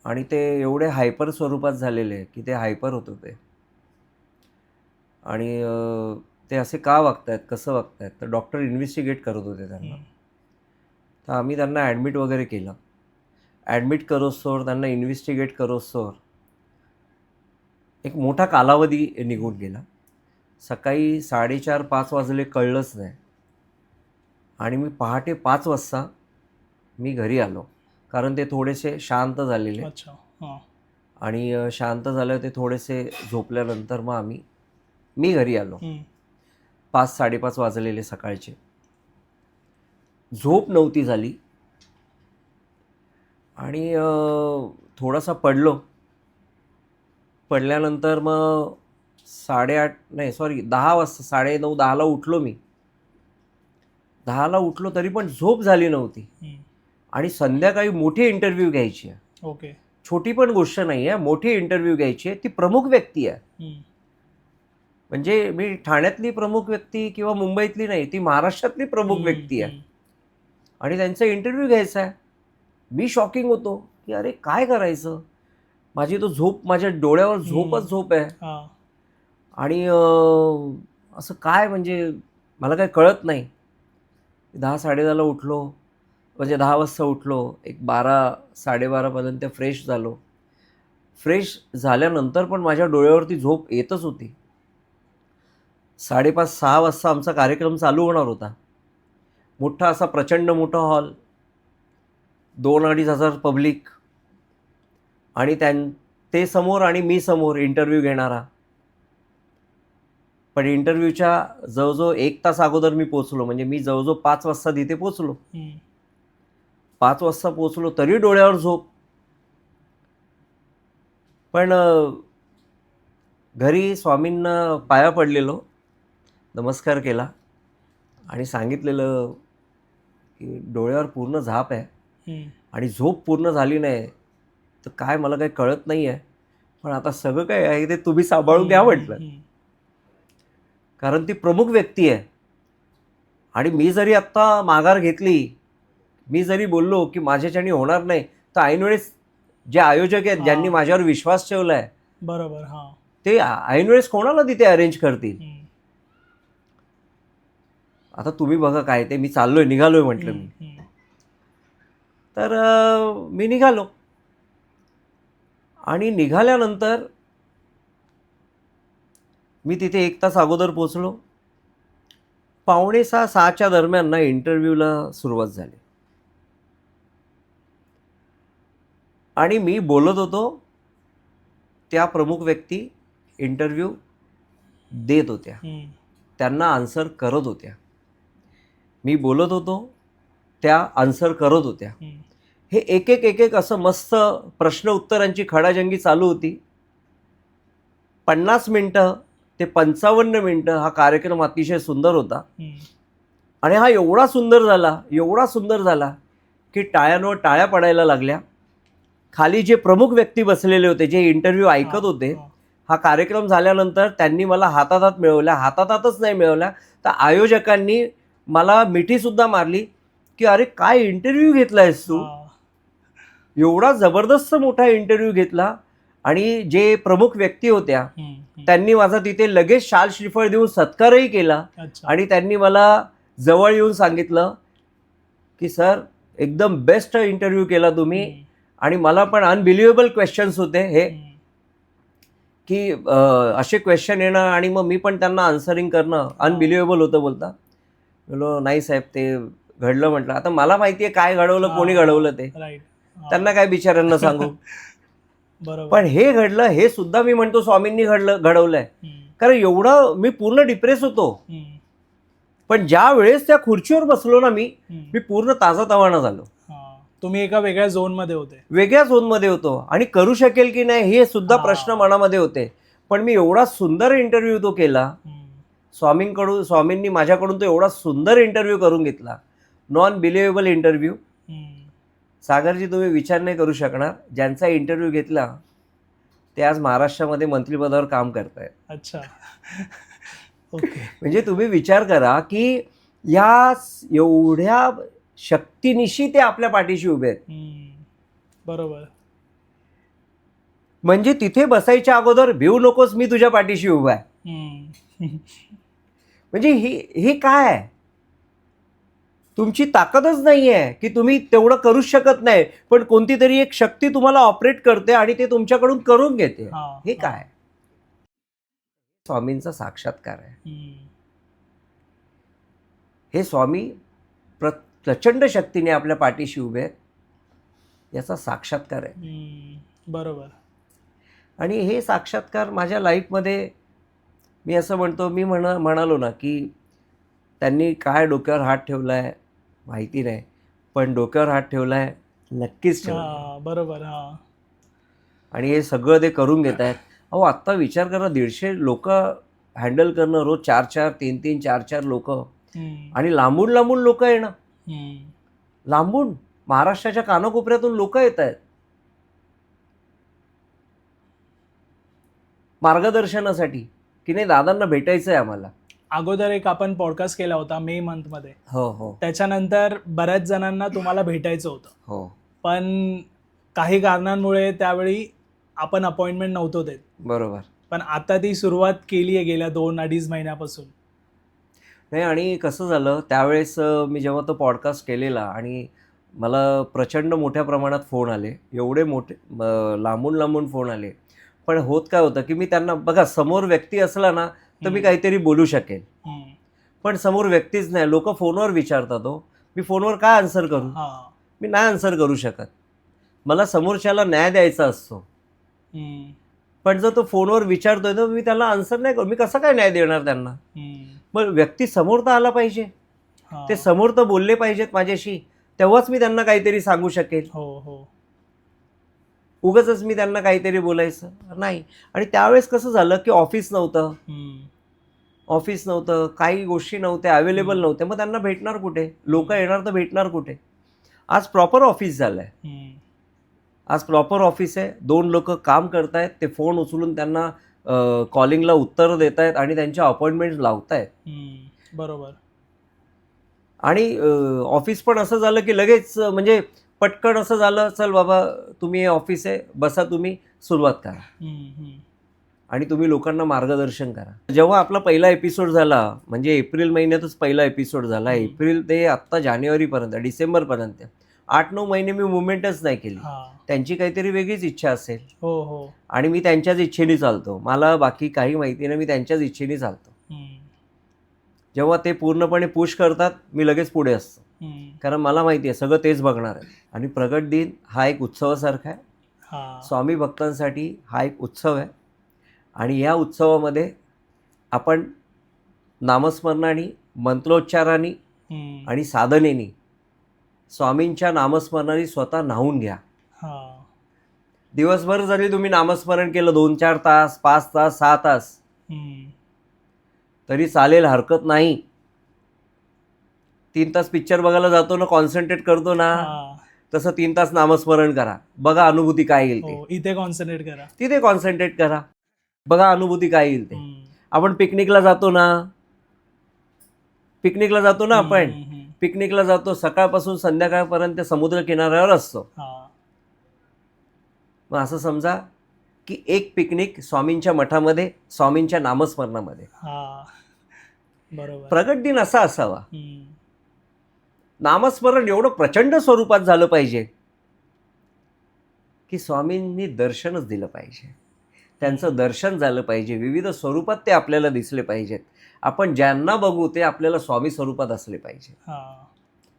आणि ते एवढे हायपर स्वरूपात झालेले की ते हायपर होत होते. आणि ते असे का वागतायत, कसं वागतायत, तर डॉक्टर इन्व्हेस्टिगेट करत होते त्यांना. तर आम्ही त्यांना ॲडमिट वगैरे केलं. ॲडमिट करोस्तोवर, त्यांना इन्व्हेस्टिगेट करोस्तोवर एक मोठा कालावधी निघून गेला. सकाळी 4:30-5 वाजले कळलंच नाही. आणि मी पहाटे 5 वाजता मी घरी आलो, कारण ते थोडेसे शांत झालेले. अच्छा. हां. आणि शांत झालं ते थोडेसे झोपल्यानंतर मग मी घरी आलो. 5-5:30 वाजलेले सकाळचे. झोप नव्हती झाली. आणि थोडासा पडल्यानंतर मग 10 वाजता 9:30-10ला उठलो मी. 10ला उठलो तरी पण झोप झाली नव्हती. आणि संध्याकाळी मोठी इंटरव्ह्यू घ्यायची आहे. ओके. छोटी पण गोष्ट नाही आहे, मोठी इंटरव्ह्यू घ्यायची आहे. ती प्रमुख व्यक्ती आहे. म्हणजे मी ठाण्यातली प्रमुख व्यक्ती किंवा मुंबईतली नाही, ती महाराष्ट्रातली प्रमुख व्यक्ती आहे. आणि त्यांचा इंटरव्ह्यू घ्यायचा आहे. मी शॉकिंग होतो की अरे काय करायचं, माझी तो झोप, माझ्या डोळ्यावर झोप आहे. आणि असं काय, म्हणजे मला काय कळत नाही. 10-10:30ला उठलो, म्हणजे 10 वाजता उठलो. एक 12-12:30पर्यंत फ्रेश झालो. फ्रेश झाल्यानंतर पण माझ्या डोळ्यावरती झोप येतच होती. 5:30-6 वाजता आमचा कार्यक्रम चालू होणार होता. मोठा असा प्रचंड मोठा हॉल, 2-2.5 हजार पब्लिक, आणि ते समोर आणि मी समोर इंटरव्ह्यू घेणारा. पण इंटरव्ह्यूच्या जवळजवळ 1 तास अगोदर मी पोचलो. म्हणजे मी जवळजवळ 5 वाजता तिथे पोचलो. 5 वाजता पोचलो तरी डोळ्यावर झोप. पण घरी स्वामींना पाया पडलेलो, नमस्कार केला आणि सांगितलेलं की डोळ्यावर पूर्ण झाप आहे आणि झोप पूर्ण झाली नाही, तर काय मला काही कळत नाही आहे, पण आता सगळं काय आहे ते तुम्ही सांभाळून घ्या म्हटलं. कारण ती प्रमुख व्यक्ती आहे. आणि मी जरी आत्ता माघार घेतली, मी जरी बोललो की माझ्याच्याने होणार नाही, तर ऐनवेळेस जे आयोजक आहेत, ज्यांनी माझ्यावर विश्वास ठेवला आहे, बरोबर, ते ऐनवेळेस कोणाला तिथे अरेंज करतील. आता तुम्ही बघा काय ते, मी चाललोय, निघालोय म्हटलं मी. तर मी निघालो. आणि निघाल्यानंतर मी तिथे 1 तास अगोदर पोचलो. 5:45-6च्या दरम्यान ना इंटरव्ह्यूला सुरुवात झाली. आणि मी बोलत होतो, त्या प्रमुख व्यक्ती इंटरव्ह्यू देत होत्या, त्यांना आन्सर करत होत्या. मी बोलत होतो, त्या आन्सर करत होत्या. हे एक असं मस्त प्रश्न उत्तरांची खडाजंगी चालू होती. 50 मिनटं ते 55 मिनटं हा कार्यक्रम अतिशय सुंदर होता. आणि हा एवढा सुंदर झाला की टाळ्यांवर टाळ्या पडायला लागल्या. खाली जे प्रमुख व्यक्ती बसलेले होते, जे इंटरव्ह्यू ऐकत होते, हा कार्यक्रम झाल्यानंतर त्यांनी मला हाताहात मिळवल्या. हाताहातच नाही मिळवल्या, तर आयोजकांनी मला मिठीसुद्धा मारली की अरे काय इंटरव्ह्यू घेतलायस तू, एवढा जबरदस्त मोठा इंटरव्ह्यू घेतला. आणि जे प्रमुख व्यक्ती होत्या त्यांनी माझा तिथे लगेच शाल श्रीफळ देऊन सत्कारही केला. आणि त्यांनी मला जवळ येऊन सांगितलं की सर, एकदम बेस्ट इंटरव्ह्यू केला तुम्ही. आणि मला पण अनबिलिव्हेबल क्वेश्चन्स होते हे, की असे क्वेश्चन येणं आणि मग मी पण त्यांना आन्सरिंग करणं अनबिलिव्हेबल होतं. बोलता बोलो नाही साहेब, ते घडलं म्हटलं. आता मला माहिती आहे काय घडवलं, कोणी घडवलं ते, त्यांना काय बिचाऱ्यांना सांगू. बरोबर. पण हे घडलं, हे सुद्धा मी म्हणतो स्वामींनी घडवलंय. कारण एवढं मी पूर्ण डिप्रेस होतो, पण ज्या वेळेस त्या खुर्चीवर बसलो ना मी पूर्ण ताजातवाना झालो. तुम्ही एका वेगळ्या झोन मध्ये होते, वेगळ्या झोनमध्ये होतो, आणि करू शकेल की नाही हे सुद्धा प्रश्न मनामध्ये होते. पण मी एवढा सुंदर इंटरव्ह्यू तो केला स्वामींनी माझ्याकडून तो एवढा सुंदर इंटरव्ह्यू करून घेतला, नॉन बिलिव्हेबल इंटरव्ह्यू. सागरजी, तुम्ही विचार नाही करू शकणार, ज्यांचा इंटरव्ह्यू घेतला ते आज महाराष्ट्रामध्ये मंत्रिपदावर काम करतायत. अच्छा. ओके. म्हणजे तुम्ही विचार करा की या एवढ्या शक्तीनिशी ते आपल्या पाठीशी उभे आहेत. बरोबर. म्हणजे तिथे बसायच्या अगोदर भिवू नकोस, मी तुझ्या पाठीशी उभा आहे. म्हणजे ही काय आहे? तुमची ताकदच नाही आहे की तुम्ही तेवढं करूच शकत नाही, पण कोणती तरी एक शक्ती तुम्हाला ऑपरेट करते आणि ते तुमच्याकडून करून घेते. हे काय? स्वामींचा साक्षात्कार आहे. हे स्वामी प्रचंड शक्तीने आपल्या पाठीशी उभे आहेत, याचा साक्षात्कार आहे. बरोबर. आणि हे साक्षात्कार माझ्या लाईफमध्ये मी असं म्हणतो, मी म्हणालो ना की त्यांनी काय डोक्यावर हात ठेवला आहे माहिती नाही, पण डोक्यावर हात ठेवला आहे नक्कीच ठेवला. बरोबर. आणि हे सगळं ते करून घेत आहेत. अहो, आत्ता विचार करा, 150 लोक हँडल करणं, रोज 4-4, 3-3, 4-4 लोक, आणि लांबून लांबून लोक येणं. लांबून महाराष्ट्राच्या कानाकोपऱ्यातून लोक येत आहेत मार्गदर्शनासाठी, की नाही दादांना भेटायचं आहे आम्हाला. अगोदर एक आपण पॉडकास्ट केला होता मे मंथ मध्ये. हो. त्याच्यानंतर बऱ्याच जणांना तुम्हाला भेटायचं होतं. हो. पण काही कारणांमुळे त्यावेळी आपण अपॉइंटमेंट नव्हतो देत. बरोबर. पण आता ती सुरुवात केली आहे गेल्या 2-2.5 महिन्यापासून. नाही, आणि कसं झालं त्यावेळेस मी जेव्हा तो पॉडकास्ट केलेला आणि मला प्रचंड मोठ्या प्रमाणात फोन आले, एवढे मोठे लांबून लांबून फोन आले. पण होत काय होतं की मी त्यांना, बघा, समोर व्यक्ती असला ना तर मी काहीतरी बोलू शकेल, पण समोर व्यक्तीच नाही. लोक फोनवर विचारतात, हो, मी फोनवर काय आन्सर करू? मी नाही आन्सर करू शकत. मला समोरच्याला न्याय द्यायचा असतो, पण जर तो फोनवर विचारतोय तर मी त्याला आन्सर नाही करू. मी कसं काय न्याय देणार त्यांना? मग व्यक्ती समोर तर आला पाहिजे, ते समोर तर बोलले पाहिजेत माझ्याशी, तेव्हाच मी त्यांना काहीतरी सांगू शकेल. उगाचच मी त्यांना काहीतरी बोलायचं नाही. आणि त्यावेळेस कसं झालं की ऑफिस नव्हतं, काही गोष्टी नव्हत्या, अवेलेबल नव्हत्या. मग त्यांना भेटणार कुठे? लोक येणार तर भेटणार कुठे? आज प्रॉपर ऑफिस झालं आहे. आज प्रॉपर ऑफिस आहे, 2 लोक काम करतायत, ते फोन उचलून त्यांना कॉलिंगला उत्तर देत आहेत आणि त्यांच्या अपॉइंटमेंट लावतायत. बरोबर. आणि ऑफिस पण असं झालं की लगेच, म्हणजे पटकन असं झालं, चल बाबा तुम्ही हे ऑफिस आहे, बसा, तुम्ही सुरुवात करा आणि तुम्ही लोकांना मार्गदर्शन करा. जेव्हा आपला पहिला एपिसोड झाला, म्हणजे एप्रिल महिन्यातच पहिला एपिसोड झाला, एप्रिल ते आत्ता जानेवारीपर्यंत, डिसेंबरपर्यंत 8-9 महिने मी मुवमेंटच नाही केली. त्यांची काहीतरी वेगळीच इच्छा असेल, आणि मी त्यांच्याच इच्छेने चालतो. मला बाकी काही माहिती नाही, मी त्यांच्याच इच्छेने चालतो. जेव्हा ते पूर्णपणे पुश करतात, मी लगेच पुढे असतो, कारण मला माहिती आहे सगळं तेच बघणार आहे. आणि प्रगट दिन हा एक उत्सवासारखा आहे. स्वामी भक्तांसाठी हा एक उत्सव आहे, आणि या उत्सवामध्ये आपण नामस्मरणाने, मंत्रोच्चाराने आणि साधनेने, स्वामींच्या नामस्मरणाने स्वतः न्हावून घ्या. दिवसभर जरी तुम्ही नामस्मरण केलं 2-4 तास, 5 तास, 6 तास तरी चालेल, हरकत नाही. 3 तास पिक्चर बघायला जातो ना, कॉन्सन्ट्रेट करतो ना, तसं 3 तास नामस्मरण करा, बघा अनुभूती काय येईल ते. इथे कॉन्सन्ट्रेट करा, तिथे कॉन्सन्ट्रेट करा, बघा अनुभूती काय येईल ते. आपण पिकनिकला जातो ना, आपण पिकनिकला जातो, सकाळपासून संध्याकाळपर्यंत समुद्र किनाऱ्यावर असतो. मग असं समजा की एक पिकनिक स्वामींच्या मठामध्ये, स्वामींच्या नामस्मरणामध्ये. बरोबर. प्रगट दिन असा असावा, नामस्मरण एवढं प्रचंड स्वरूपात झालं पाहिजे की स्वामींनी दर्शनच दिलं पाहिजे, त्यांचं दर्शन झालं पाहिजे, विविध स्वरूपात ते आपल्याला दिसले पाहिजेत. आपण ज्यांना बघू ते आपल्याला स्वामी स्वरूपात असले पाहिजे.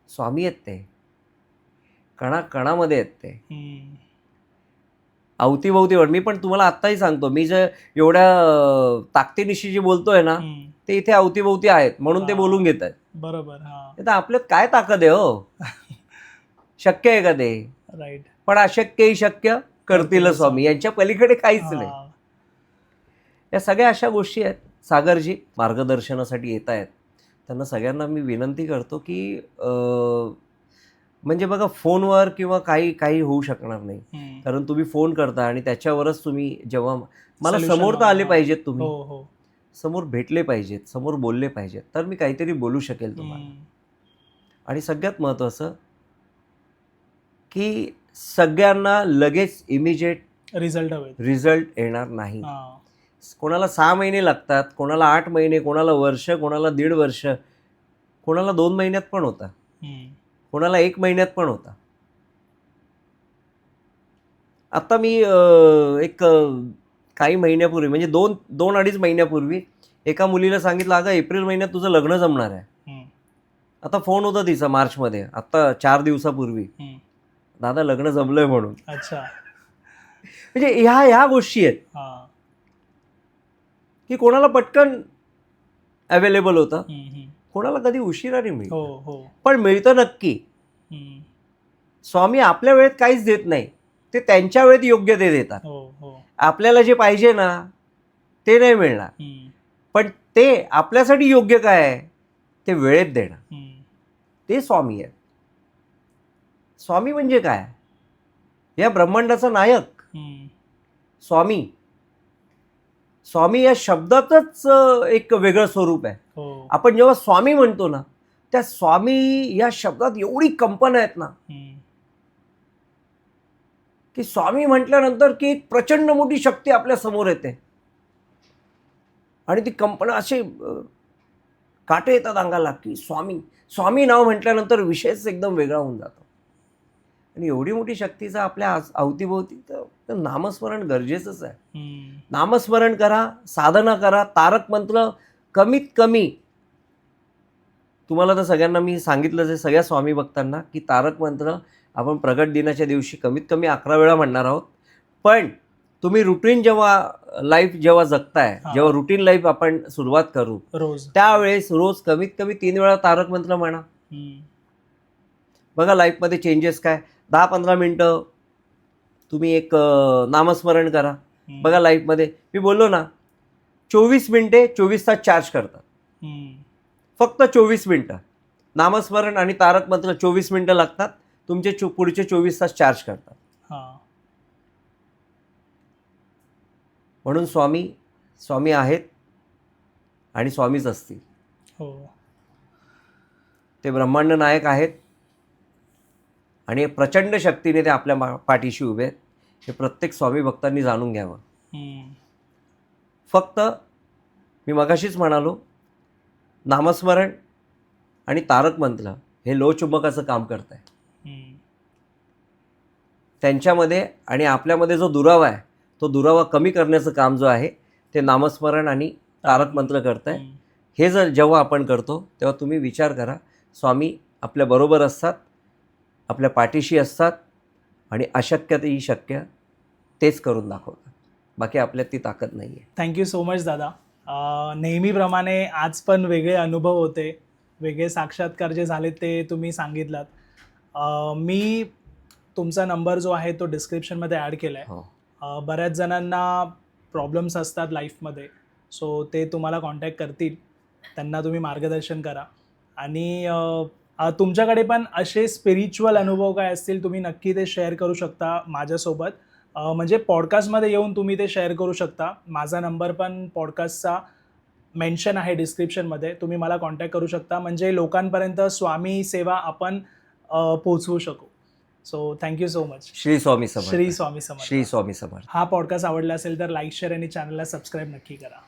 स्वामी आहेत ते, कणाकणामध्ये आहेत ते. अवतीभोवती मी पण तुम्हाला आत्ताही सांगतो, मी जे एवढ्या ताकदीनिशी जे बोलतोय ना, ते इथे अवतीभोवती आहेत म्हणून ते बोलून घेत आहेत. बरोबर. हा, तर आपल्यात काय ताकद आहे हो? शक्य आहे का ते? राईट. पण अशक्यही शक्य करतील स्वामी, यांच्या पलीकडे काहीच नाही. या सगळ्या अशा गोष्टी आहेत. सागरजी मार्गदर्शनासाठी येत आहेत, त्यांना सगळ्यांना मी विनंती करतो की म्हणजे बघा, फोनवर किंवा काही होऊ शकणार नाही, कारण तुम्ही फोन करता आणि त्याच्यावरच तुम्ही जेव्हा मला समोर तर आले पाहिजेत, तुम्ही समोर भेटले पाहिजेत, समोर बोलले पाहिजेत, तर मी काहीतरी बोलू शकेल तुम्हाला. आणि सगळ्यात महत्त्वाचं की सगळ्यांना लगेच इमिजिएट रिझल्ट येणार नाही. कोणाला 6 महिने लागतात, कोणाला 8 महिने, कोणाला वर्ष, कोणाला 1.5 वर्ष, कोणाला 2 महिन्यात पण होता, कोणाला 1 महिन्यात पण होता. आता मी एक काही महिन्यापूर्वी, म्हणजे 2-2.5 महिन्यापूर्वी एका मुलीला सांगितलं, अगं एप्रिल महिन्यात तुझं लग्न जमणार आहे. आता फोन होता तिचा मार्चमध्ये, आता 4 दिवसापूर्वी, दादा लग्न जमलंय म्हणून. अच्छा. म्हणजे ह्या गोष्टी आहेत की कोणाला पटकन अवेलेबल होतं, कोणाला कधी उशिराने मिळतं, पण मिळतं नक्की. स्वामी आपल्या वेळेत काहीच देत नाही, ते त्यांच्या वेळेत योग्य ते देतात. आपल्याला जे पाहिजे ना ते नाही मिळणार, पण ते आपल्यासाठी योग्य काय आहे ते वेळेत देणार, ते स्वामी आहेत. स्वामी म्हणजे काय? या ब्रह्मांडाचा नायक स्वामी. स्वामी या शब्दातच एक वेगळं स्वरूप आहे. आपण जेव्हा स्वामी म्हणतो ना, त्या स्वामी या शब्दात एवढी कंपन आहेत ना, की स्वामी म्हटल्यानंतर की एक प्रचंड मोठी शक्ती आपल्या समोर येते आणि ती कंपना असे काटे येतात अंगाला की स्वामी स्वामी नाव म्हटल्यानंतर विषयच एकदम वेगळा होऊन जातो. आणि एवढी मोठी शक्तीचा आपल्या अवतीभोवती, तर नामस्मरण गरजेचंच आहे. नामस्मरण करा, साधना करा, तारक मंत्र कमीत कमी, तुम्हाला तर सगळ्यांना मी सांगितलंच आहे, सगळ्या स्वामी भक्तांना, की तारक मंत्र आपण प्रगट दिनाच्या दिवशी कमीत कमी 11 वेळा म्हणणार आहोत. पण तुम्ही रुटीन लाईफ जेव्हा जगताय, जेव्हा रुटीन लाईफ आपण सुरुवात करू रोज, त्यावेळेस रोज कमीत कमी 3 वेळा तारक मंत्र म्हणा. बघा लाईफमध्ये चेंजेस काय. 10-15 मिनटं तुम्ही एक नामस्मरण करा. बघा लाईफमध्ये, मी बोललो ना, 24 मिनिटे 24 तास चार्ज करतात. फक्त 24 मिनटं नामस्मरण आणि तारक मंत्र, 24 मिनटं लागतात, तुमचे पुढचे 24 तास चार्ज करतात. म्हणून स्वामी आहेत आणि स्वामीच असतील. ते ब्रह्मांड नायक आहेत आणि प्रचंड शक्तीने ते आपल्या पाठीशी उभे आहेत. हे प्रत्येक स्वामी भक्तांनी जाणून घ्यावं. फक्त मी मगाशीच म्हणालो, नामस्मरण आणि तारक मंत्र हे लोहचुंबकाचं काम करत आहे. त्यांच्यामध्ये आणि आपल्यामध्ये जो दुरावा आहे, तो दुरावा कमी करण्याचं काम जो आहे ते नामस्मरण आणि तारक मंत्र करत आहे. हे जर जेव्हा आपण करतो तेव्हा तुम्ही विचार करा, स्वामी आपल्या बरोबर असतात, आपल्या पाठीशी असतात आणि अशक्य तेही शक्य तेच करून दाखवतात. बाकी आपल्यात ती ताकद नाही आहे. थँक्यू सो मच दादा. नेहमीप्रमाणे आज पण वेगळे अनुभव होते, वेगळे साक्षात्कार जे झाले ते तुम्ही सांगितलात. मी तुमचा नंबर जो आहे तो डिस्क्रिप्शनमध्ये ॲड केला आहे. बऱ्याच जणांना प्रॉब्लेम्स असतात लाईफमध्ये, सो ते तुम्हाला कॉन्टॅक्ट करतील, त्यांना तुम्ही मार्गदर्शन करा. आणि तुमच्याकडे पण असे स्पिरिच्युअल अनुभव काय असतील तुम्ही नक्की ते शेअर करू शकता माझ्यासोबत. म्हणजे पॉडकास्टमध्ये येऊन तुम्ही ते शेअर करू शकता. माझा नंबर पण पॉडकास्टचा मेन्शन आहे डिस्क्रिप्शनमध्ये, तुम्ही मला कॉन्टॅक्ट करू शकता, म्हणजे लोकांपर्यंत स्वामी सेवा आपण पोहोचवू शकू. So thank you so much. Shri Swami Samarth. Shri Swami Samarth. Shri Swami Samarth. हा पॉडकास्ट आवडला असेल तर लाईक, शेअर आणि चॅनलला सबस्क्राईब नक्की करा.